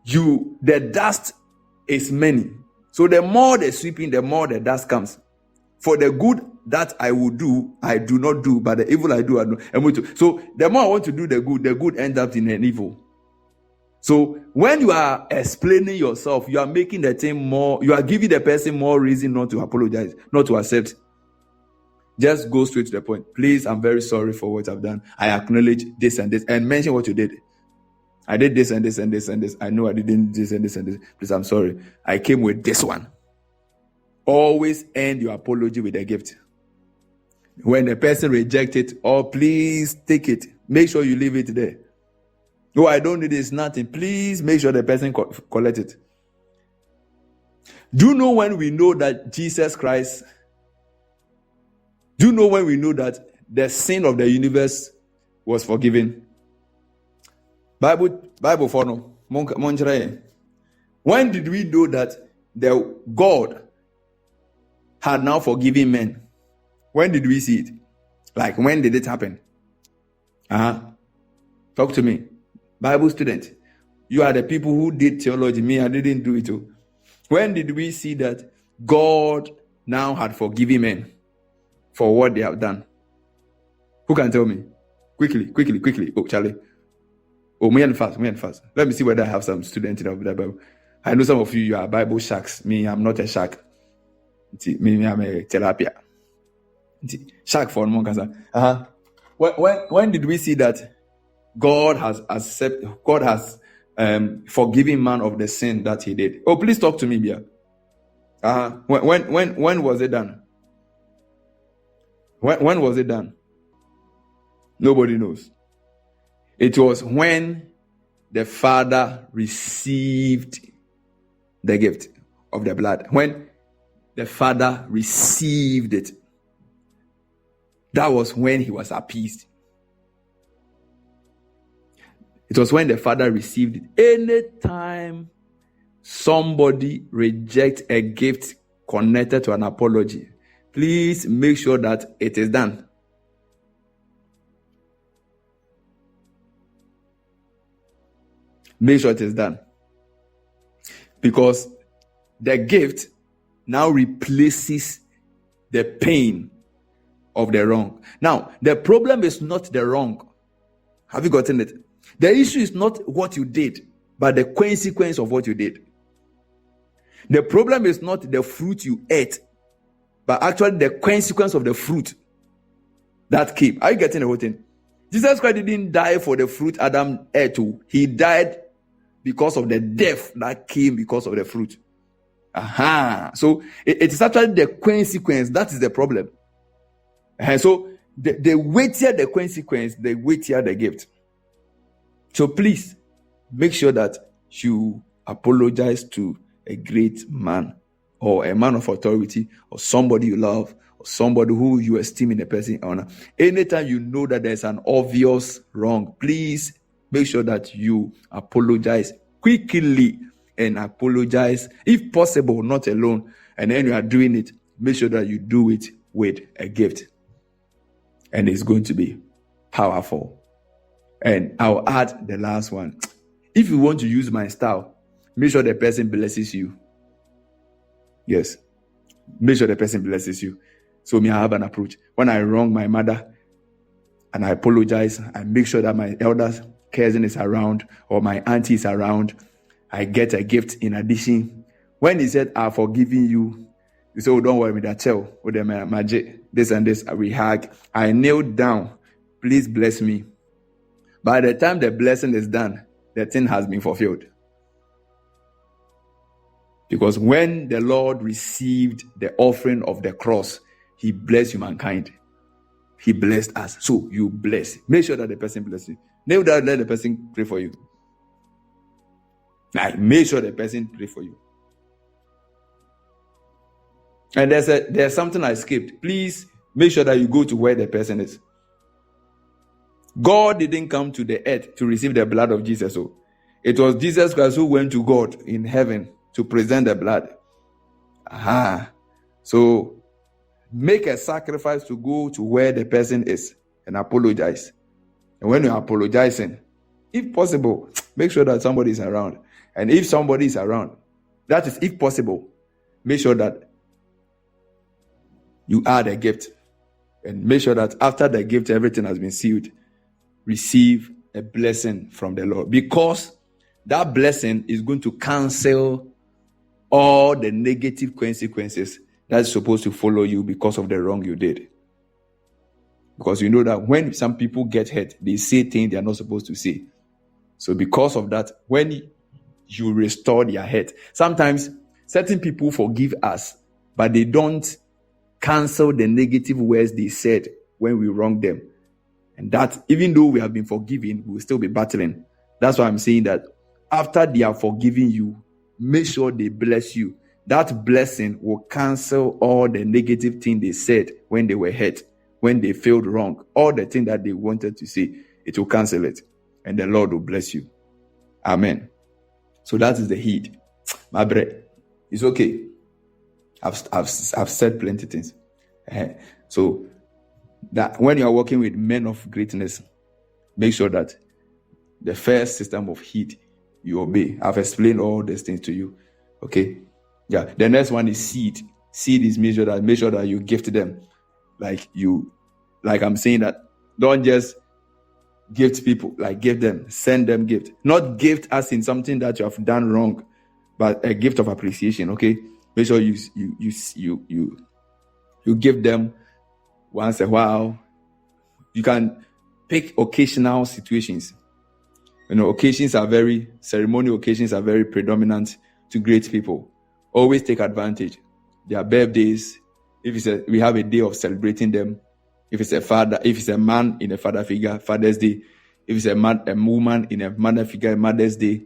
Speaker 2: the dust is many. So the more the sweeping, the more the dust comes. For the good that I will do, I do not do, but the evil I do, I do. So the more I want to do the good ends up in an evil. So when you are explaining yourself, you are making the thing more, you are giving the person more reason not to apologize, not to accept. Just go straight to the point. Please, I'm very sorry for what I've done. I acknowledge this and this, and mention what you did. I did this and this and this and this. I know I didn't this and this and this. Please, I'm sorry. I came with this one. Always end your apology with a gift. When the person rejects it, please take it. Make sure you leave it there. No, I don't need this, nothing. Please make sure the person collect it. Do you know when we know that Jesus Christ, do you know when we know that the sin of the universe was forgiven? Bible for no. When did we know that the God had now forgiven men? When did we see it? Like, when did it happen? Talk to me. Bible student, you are the people who did theology. Me, I didn't do it too. When did we see that God now had forgiven men for what they have done? Who can tell me? Quickly. Oh, Charlie. Oh, me and fast. Let me see whether I have some students in the Bible. I know some of you are Bible sharks. Me, I'm not a shark. Me, I'm a tilapia. Shark for one cancer. When did we see that God has forgiven man of the sin that he did? Oh, please talk to me, Bia. When was it done? When was it done? Nobody knows. It was when the Father received the gift of the blood. When the Father received it, that was when he was appeased. It was when the father received it. Anytime somebody rejects a gift connected to an apology, please make sure that it is done. Make sure it is done. Because the gift now replaces the pain of the wrong. Now, the problem is not the wrong. Have you gotten it? The issue is not what you did, but the consequence of what you did. The problem is not the fruit you ate, but actually the consequence of the fruit that came. Are you getting the whole thing? Jesus Christ didn't die for the fruit Adam ate. He died because of the death that came because of the fruit. So it is actually the consequence that is the problem. And so the weightier the consequence, the weightier the gift. So please make sure that you apologize to a great man or a man of authority or somebody you love or somebody who you esteem in a person honor. Anytime you know that there's an obvious wrong, please make sure that you apologize quickly and apologize, if possible, not alone. And then you are doing it, make sure that you do it with a gift. And it's going to be powerful. And I'll add the last one. If you want to use my style, make sure the person blesses you. Yes. Make sure the person blesses you. So me, I have an approach. When I wrong my mother and I apologize, I make sure that my elder cousin is around or my auntie is around. I get a gift in addition. When he said, I've forgiven you, he said, oh, don't worry with that child. With the magic, this and this, we hug. I kneel down. Please bless me. By the time the blessing is done, the thing has been fulfilled. Because when the Lord received the offering of the cross, he blessed humankind. He blessed us. So you bless. Make sure that the person blesses you. Never let the person pray for you. Like, make sure the person pray for you. And there's something I skipped. Please make sure that you go to where the person is. God didn't come to the earth to receive the blood of Jesus. So it was Jesus Christ who went to God in heaven to present the blood. So make a sacrifice to go to where the person is and apologize. And when you're apologizing, if possible, make sure that somebody is around. And if somebody is around, that is if possible, make sure that you add a gift. And make sure that after the gift, everything has been sealed. Receive a blessing from the Lord. Because that blessing is going to cancel all the negative consequences that's supposed to follow you because of the wrong you did. Because you know that when some people get hurt, they say things they are not supposed to say. So because of that, when you restore their hurt, sometimes certain people forgive us, but they don't cancel the negative words they said when we wronged them. And that, even though we have been forgiven, we will still be battling. That's why I'm saying that after they are forgiving you, make sure they bless you. That blessing will cancel all the negative things they said when they were hurt, when they failed wrong. All the things that they wanted to say, it will cancel it. And the Lord will bless you. Amen. So that is the heed. My bread. It's okay. I've said plenty of things. So that when you are working with men of greatness, make sure that the first system of heed you obey. I've explained all these things to you. Okay. Yeah. The next one is seed. Seed is make sure that you gift them. Like I'm saying that don't just gift people, like give them, send them gift. Not gift as in something that you have done wrong, but a gift of appreciation. Okay. Make sure you give them once a while. You can pick occasional situations. Ceremonial occasions are very predominant to great people. Always take advantage. Their birthdays, we have a day of celebrating them. If it's a man in a father figure, Father's Day. If it's a woman in a mother figure, Mother's Day.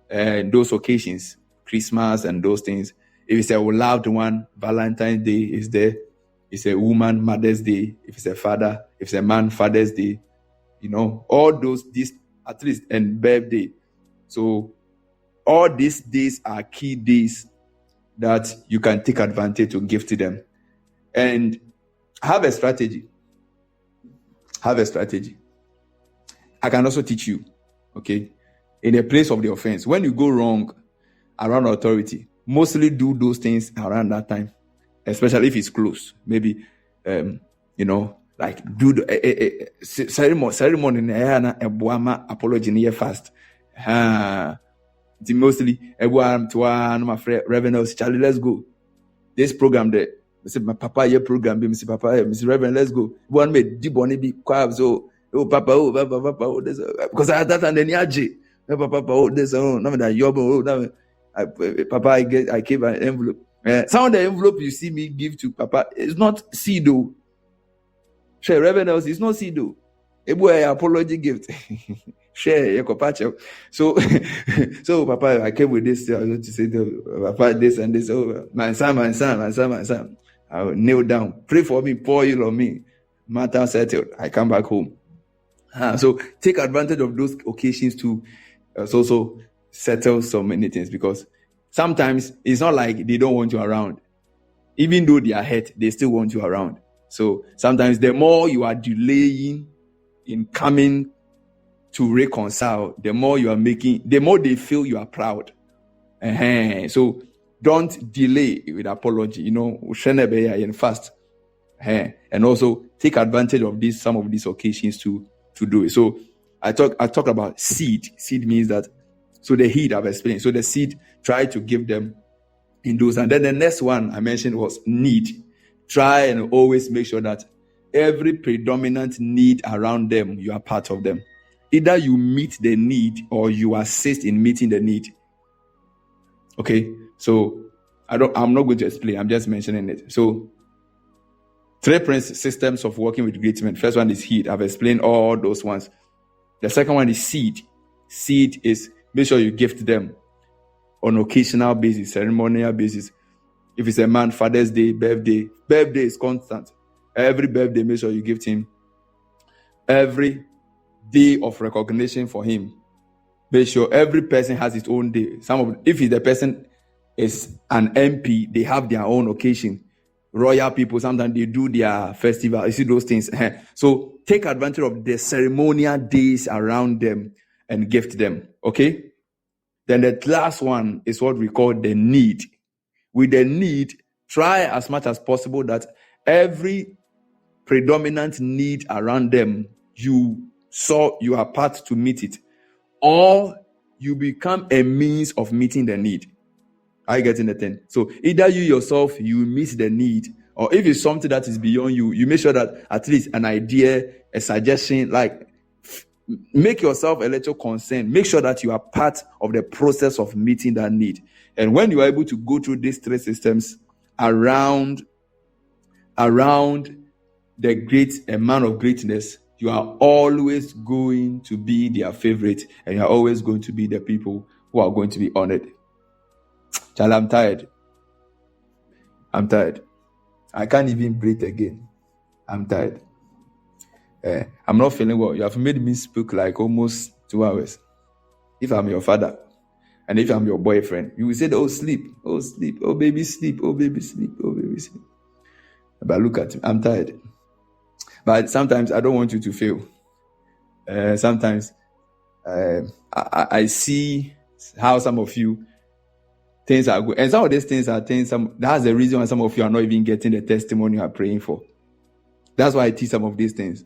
Speaker 2: Those occasions, Christmas and those things. If it's a loved one, Valentine's Day is there. It's a woman, Mother's Day. If it's a father, if it's a man, Father's Day. all these at least, and birthday. So all these days are key days that you can take advantage to give to them. And have a strategy. Have a strategy. I can also teach you, okay? In the place of the offense, when you go wrong around authority, mostly do those things around that time, especially if it's close. Maybe, like do the ceremony apology near fast. Mostly, my friend Reverend Charlie, let's go. This program there. I said, my papa, your program, Mr. Papa, Mr. Reverend, let's go. One made deep on be quiet. So, papa, this, because I had that and then yaji. Papa, this, no, that yobo, papa, I gave an envelope. Some of the envelope you see me give to papa is not seedo. Share Reverend, it's not seedo. A boy apology gift. Share your copacho. So papa, I came with this. I want to say to papa this and this. Oh, my son. I will kneel down, pray for me, pour oil on me. Matter settled. I come back home. So take advantage of those occasions to also settle so many things, because sometimes it's not like they don't want you around. Even though they are hurt, they still want you around. So sometimes the more you are delaying in coming to reconcile, the more you are making, the more they feel you are proud. So don't delay with apology, and fast. And also take advantage of some of these occasions to do it. So I talk about seed. Seed means that, so the heed I've explained. So the seed, try to give them in those. And then the next one I mentioned was need. Try and always make sure that every predominant need around them, you are part of them. Either you meet the need or you assist in meeting the need. Okay, so I'm not going to explain. I'm just mentioning it. So 3 systems of working with great men. First one is heed. I've explained all those ones. The second one is seed. Seed is make sure you gift them on occasional basis, ceremonial basis. If it's a man, Father's Day, birthday is constant. Every birthday, make sure you gift him. Every day of recognition for him. Make sure every person has his own day. If the person is an MP, they have their own occasion. Royal people, sometimes they do their festival. You see those things. So take advantage of the ceremonial days around them and gift them. Okay? Then the last one is what we call the need. With the need, try as much as possible that every predominant need around them, you are part to meet it, or you become a means of meeting the need. Are you getting the thing? So either you yourself, you meet the need, or if it's something that is beyond you, you make sure that at least an idea, a suggestion, like make yourself a little concerned. Make sure that you are part of the process of meeting that need. And when you are able to go through these 3 systems around the great man of greatness, you are always going to be their favorite, and you are always going to be the people who are going to be honored. Child, I'm tired. I can't even breathe again. I'm tired. I'm not feeling well. You have made me speak like almost 2 hours. If I'm your father, and if I'm your boyfriend, you will say, oh, sleep, oh, baby, sleep, oh, baby, sleep, oh, baby, sleep. But look at me, I'm tired. But sometimes I don't want you to fail. Sometimes I see how some of you, things are good. And some of these things are things, that's the reason why some of you are not even getting the testimony you are praying for. That's why I teach some of these things.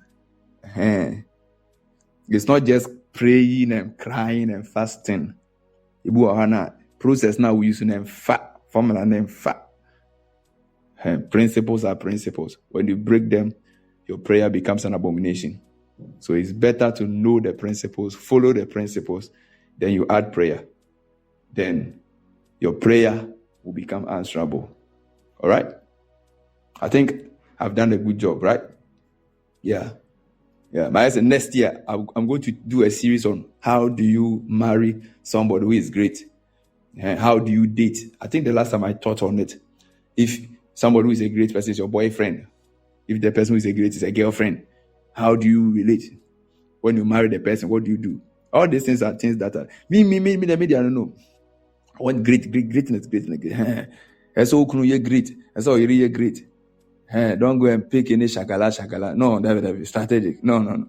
Speaker 2: It's not just praying and crying and fasting. Process now we use them fat formula name fat. Principles are principles. When you break them, your prayer becomes an abomination. So it's better to know the principles, follow the principles, then you add prayer. Then your prayer will become answerable. All right? I think I've done a good job, right? Yeah. But I said next year, I'm going to do a series on how do you marry somebody who is great. How do you date? I think the last time I taught on it, if somebody who is a great person is your boyfriend, if the person who is a great is a girlfriend, how do you relate? When you marry the person, what do you do? All these things are things that are me, the media, I don't know. I want greatness. That's all you're great. That's all you're great. Don't go and pick any shakala. No, that be strategic. No.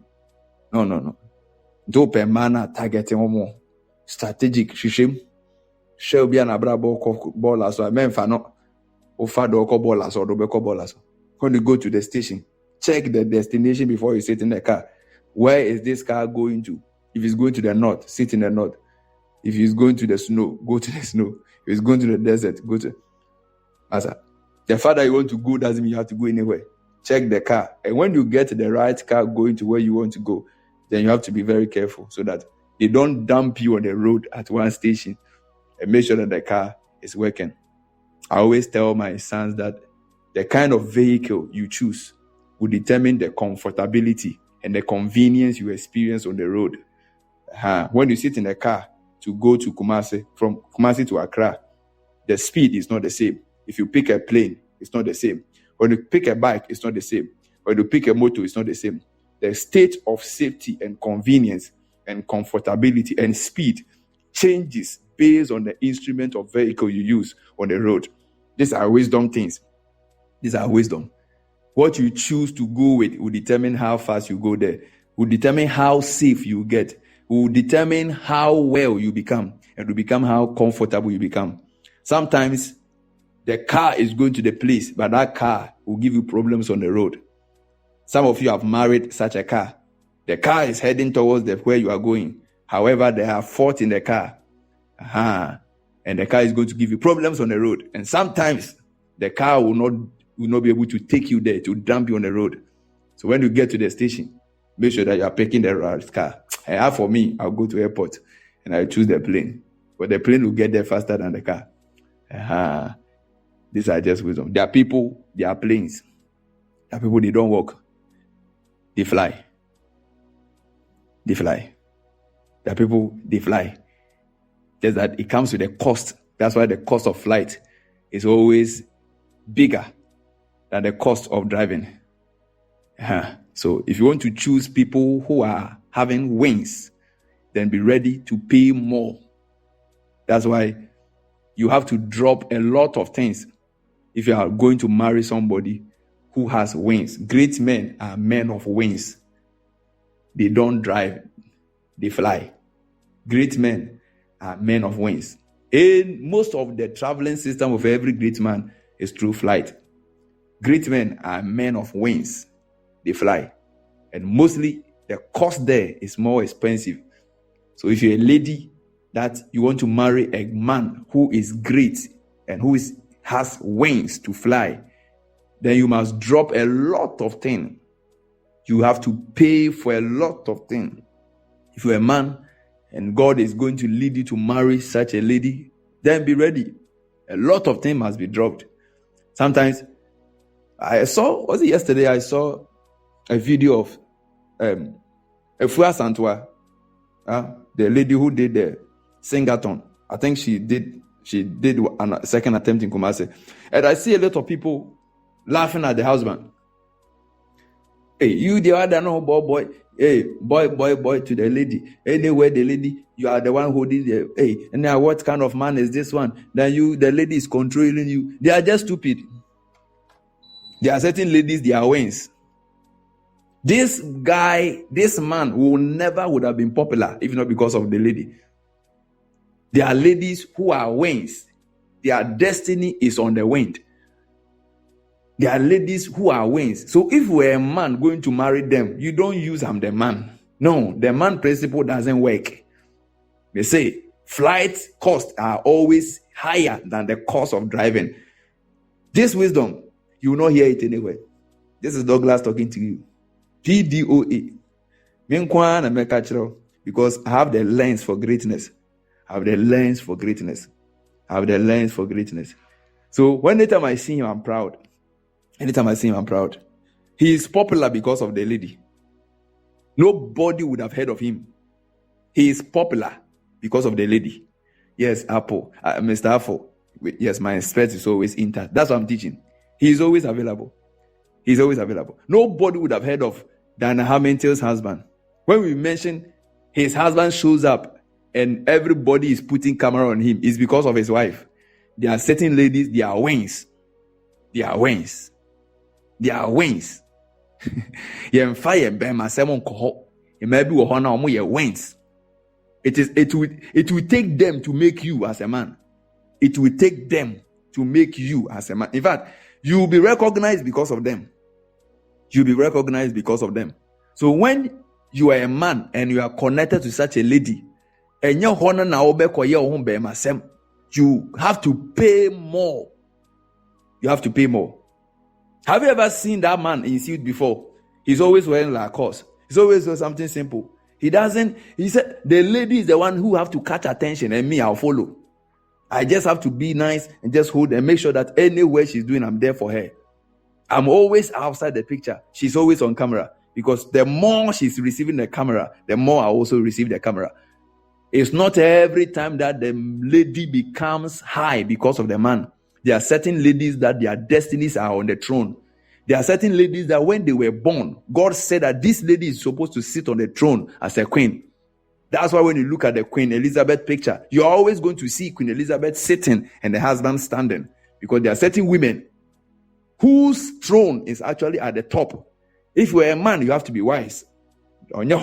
Speaker 2: Do per mana targeting more strategic. Shishim. Shall be an abrabo ballers or men for no. Or fado ballers or dobeko ballers. When you go to the station, check the destination before you sit in the car. Where is this car going to? If it's going to the north, sit in the north. If it's going to the snow, go to the snow. If it's going to the desert, go to. Asa. The farther you want to go doesn't mean you have to go anywhere. Check the car. And when you get the right car going to where you want to go, then you have to be very careful so that they don't dump you on the road at one station, and make sure that the car is working. I always tell my sons that the kind of vehicle you choose will determine the comfortability and the convenience you experience on the road. When you sit in a car to go to Kumasi, from Kumasi to Accra, the speed is not the same. If you pick a plane, it's not the same. When you pick a bike, it's not the same. When you pick a motor, it's not the same. The state of safety and convenience and comfortability and speed changes based on the instrument of vehicle you use on the road. These are wisdom things. These are wisdom. What you choose to go with will determine how fast you go there, will determine how safe you get, will determine how well you become, and will become how comfortable you become. Sometimes the car is going to the place, but that car will give you problems on the road. Some of you have married such a car. The car is heading towards where you are going. However, there are faults in the car. And the car is going to give you problems on the road. And sometimes the car will not be able to take you there, to dump you on the road. So when you get to the station, make sure that you are picking the right car. And for me, I'll go to airport and I choose the plane. But the plane will get there faster than the car. These are just wisdom. There are people, there are planes. There are people, they don't walk. They fly. They fly. There are people, they fly. Just that it comes with a cost. That's why the cost of flight is always bigger than the cost of driving. So if you want to choose people who are having wings, then be ready to pay more. That's why you have to drop a lot of things if you are going to marry somebody who has wings. Great men are men of wings. They don't drive, they fly. Great men are men of wings. And most of the traveling system of every great man is through flight. Great men are men of wings. They fly. And mostly the cost there is more expensive. So if you're a lady that you want to marry a man who is great and who has wings to fly, then you must drop a lot of things. You have to pay for a lot of things. If you're a man and God is going to lead you to marry such a lady, then be ready. A lot of things must be dropped. Sometimes yesterday I saw a video of Efua Santua, the lady who did the sing-a-thon. I think she did a second attempt in Kumasi. And I see a lot of people laughing at the husband. Hey, you the other no boy. Hey, boy to the lady. Anyway, the lady, you are the one holding the. Hey, and now what kind of man is this one? Then the lady is controlling you. They are just stupid. There are certain ladies, they are wings. This man would have been popular if not because of the lady. There are ladies who are wings. Their destiny is on the wind. There are ladies who are wings. So if we're a man going to marry them, you don't use I'm the man. No, the man principle doesn't work. They say flight costs are always higher than the cost of driving. This wisdom, you will not hear it anywhere. This is Douglas talking to you. PDOA. Because I have the lens for greatness. I have the lens for greatness. So anytime I see him, I'm proud. He is popular because of the lady. Nobody would have heard of him. He is popular because of the lady. Yes, Mr. Apple. Yes, my expert is always intact. That's what I'm teaching. He is always available. Nobody would have heard of Diana Hamilton's husband When we mention his husband shows up and everybody is putting camera on him, it's because of his wife. There are certain ladies, they are wings. They are wings. They are wings. It may be wings. It will take them to make you as a man. It will take them to make you as a man. In fact, you will be recognized because of them. You'll be recognized because of them. So when you are a man and you are connected to such a lady, and you have to pay more. You have to pay more. Have you ever seen that man in suit before? He's always wearing Lacoste. He's always doing something simple. He said, the lady is the one who have to catch attention, and me, I'll follow. I just have to be nice and just hold and make sure that anywhere she's doing, I'm there for her. I'm always outside the picture. She's always on camera, because the more she's receiving the camera, the more I also receive the camera. It's not every time that the lady becomes high because of the man. There are certain ladies that their destinies are on the throne. There are certain ladies that when they were born, God said that this lady is supposed to sit on the throne as a queen. That's why when you look at the Queen Elizabeth picture, you're always going to see Queen Elizabeth sitting and the husband standing, because there are certain women whose throne is actually at the top. If you're a man, you have to be wise. I'm the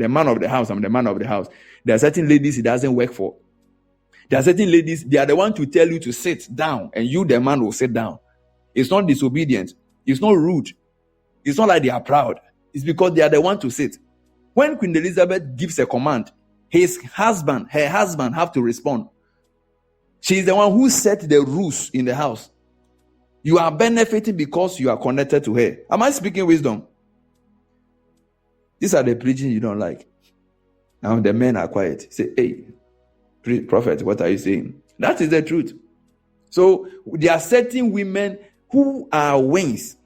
Speaker 2: man of the house. I'm the man of the house. There are certain ladies it doesn't work for. There are certain ladies, they are the one to tell you to sit down, and you, the man, will sit down. It's not disobedient. It's not rude. It's not like they are proud. It's because they are the one to sit. When Queen Elizabeth gives a command, her husband have to respond. She is the one who set the rules in the house. You are benefiting because you are connected to her. Am I speaking wisdom? These are the preaching you don't like. Now the men are quiet. Say, hey, prophet, what are you saying? That is the truth. So there are certain women who are wings.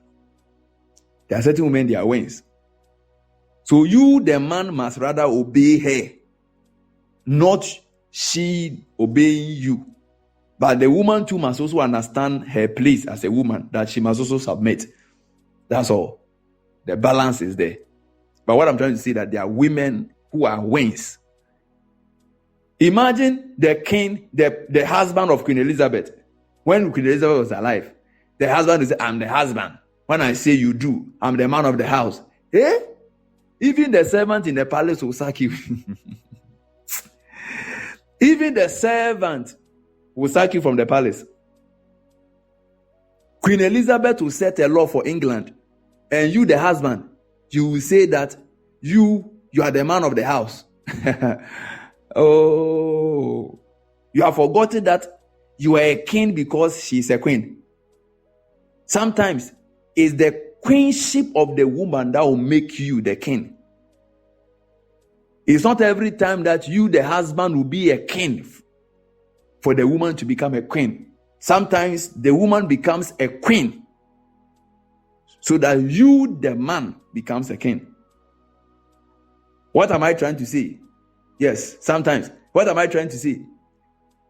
Speaker 2: There are certain women, they are wings. So you, the man, must rather obey her, not she obeying you. But the woman too must also understand her place as a woman, that she must also submit. That's all. The balance is there. But what I'm trying to say, that there are women who are wings. Imagine the king, the husband of Queen Elizabeth. When Queen Elizabeth was alive, the husband is, I'm the husband. When I say you do, I'm the man of the house. Even the servant in the palace will sack you. Even the servant will sack you from the palace. Queen Elizabeth will set a law for England, and you, the husband, you will say that you are the man of the house. Oh, you have forgotten that you are a king because she's a queen. Sometimes it's the queenship of the woman that will make you the king. It's not every time that you, the husband, will be a king for the woman to become a queen. Sometimes the woman becomes a queen so that you, the man, becomes a king. What am I trying to say? Yes, sometimes. What am I trying to say?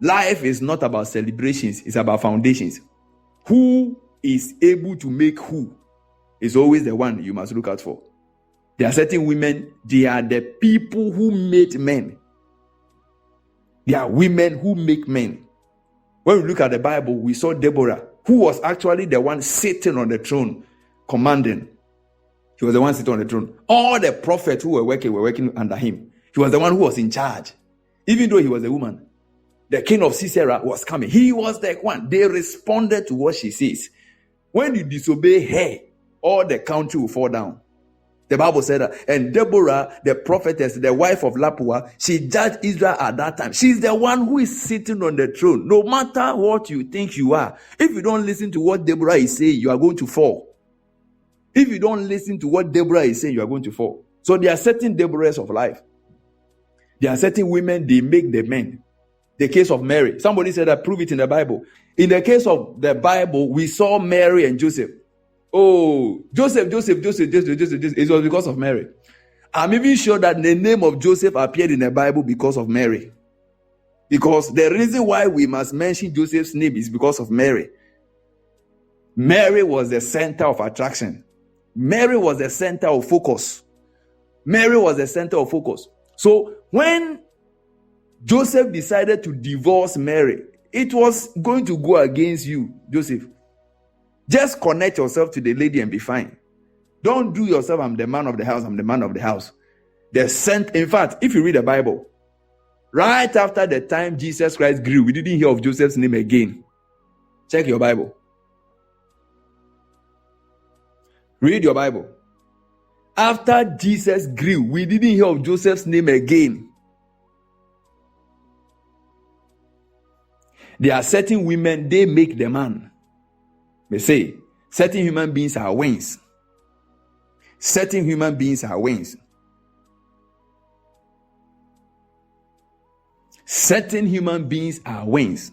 Speaker 2: Life is not about celebrations, it's about foundations. Who is able to make who is always the one you must look out for. There are certain women, they are the people who made men. They are women who make men. When we look at the Bible, we saw Deborah, who was actually the one sitting on the throne, commanding. He was the one sitting on the throne. All the prophets who were working under him. He was the one who was in charge. Even though he was a woman, the king of Sisera was coming. He was the one. They responded to what she says. When you disobey her, all the country will fall down. The Bible said that. And Deborah, the prophetess, the wife of Lapua, she judged Israel at that time. She's the one who is sitting on the throne. No matter what you think you are, if you don't listen to what Deborah is saying, you are going to fall. If you don't listen to what Deborah is saying, you are going to fall. So there are certain Deborahs of life. There are certain women, they make the men. The case of Mary. Somebody said that, prove it in the Bible. In the case of the Bible, we saw Mary and Joseph. Oh, Joseph. It was because of Mary. I'm even sure that the name of Joseph appeared in the Bible because of Mary. Because the reason why we must mention Joseph's name is because of Mary. Mary was the center of attraction. Mary was the center of focus. Mary was the center of focus. So when Joseph decided to divorce Mary, it was going to go against you, Joseph. Just connect yourself to the lady and be fine. Don't do yourself, I'm the man of the house, I'm the man of the house. In fact, if you read the Bible, right after the time Jesus Christ grew, we didn't hear of Joseph's name again. Check your Bible. Read your Bible. After Jesus grew, we didn't hear of Joseph's name again. There are certain women, they make the man. They say, certain human beings are wings. Certain human beings are wings. Certain human beings are wings.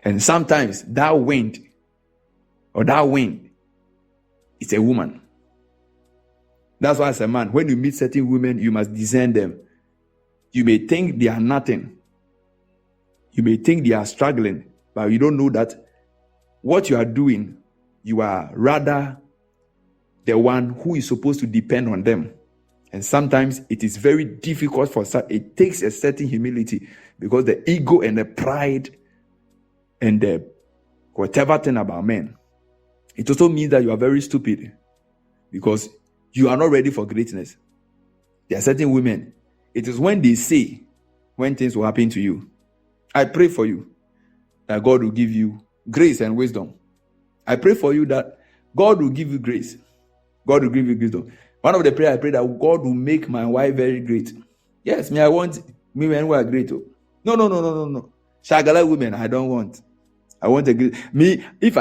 Speaker 2: And sometimes that wind or that wind is a woman. That's why as a man, when you meet certain women, you must discern them. You may think they are nothing. You may think they are struggling, but you don't know that what you are doing, you are rather the one who is supposed to depend on them. And sometimes it is very difficult it takes a certain humility, because the ego and the pride and the whatever thing about men, it also means that you are very stupid, because you are not ready for greatness. There are certain women, it is when they say, when things will happen to you. I pray for you that God will give you grace and wisdom. I pray for you that God will give you grace. God will give you wisdom. One of the prayers I pray that God will make my wife very great. Yes, I want women who are great. No. Shagala women, I don't want. I want a great. If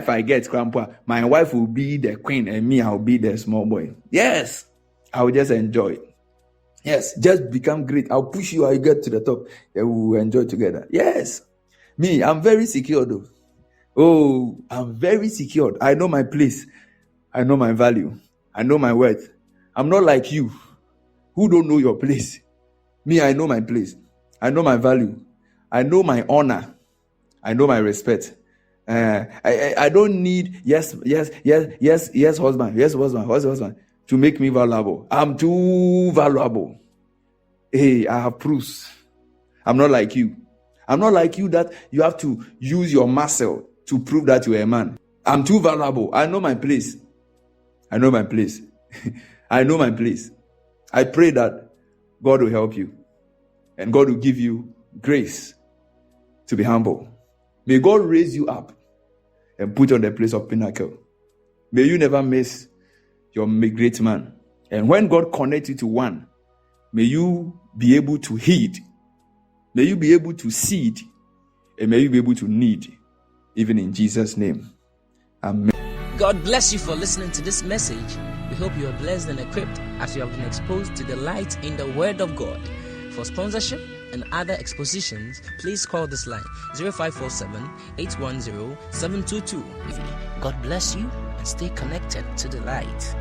Speaker 2: I get grandpa, my wife will be the queen and me, I'll be the small boy. Yes, I will just enjoy it. Yes, just become great. I'll push you, I'll get to the top, and we will enjoy together. Yes. I'm very secure though. Oh, I'm very secured. I know my place. I know my value. I know my worth. I'm not like you, who don't know your place. I know my place. I know my value. I know my honor. I know my respect. I don't need yes, husband to make me valuable. I'm too valuable. Hey, I have proofs. I'm not like you. I'm not like you that you have to use your muscle to prove that you're a man. I'm too valuable. I know my place. I know my place. I know my place. I pray that God will help you and God will give you grace to be humble. May God raise you up and put you on the place of pinnacle. May you never miss your great man. And when God connects you to one, may you be able to heed. May you be able to seed. And may you be able to need. Even in Jesus' name. Amen.
Speaker 1: God bless you for listening to this message. We hope you are blessed and equipped as you have been exposed to the light in the Word of God. For sponsorship and other expositions, please call this line 0547 810 722. God bless you and stay connected to the light.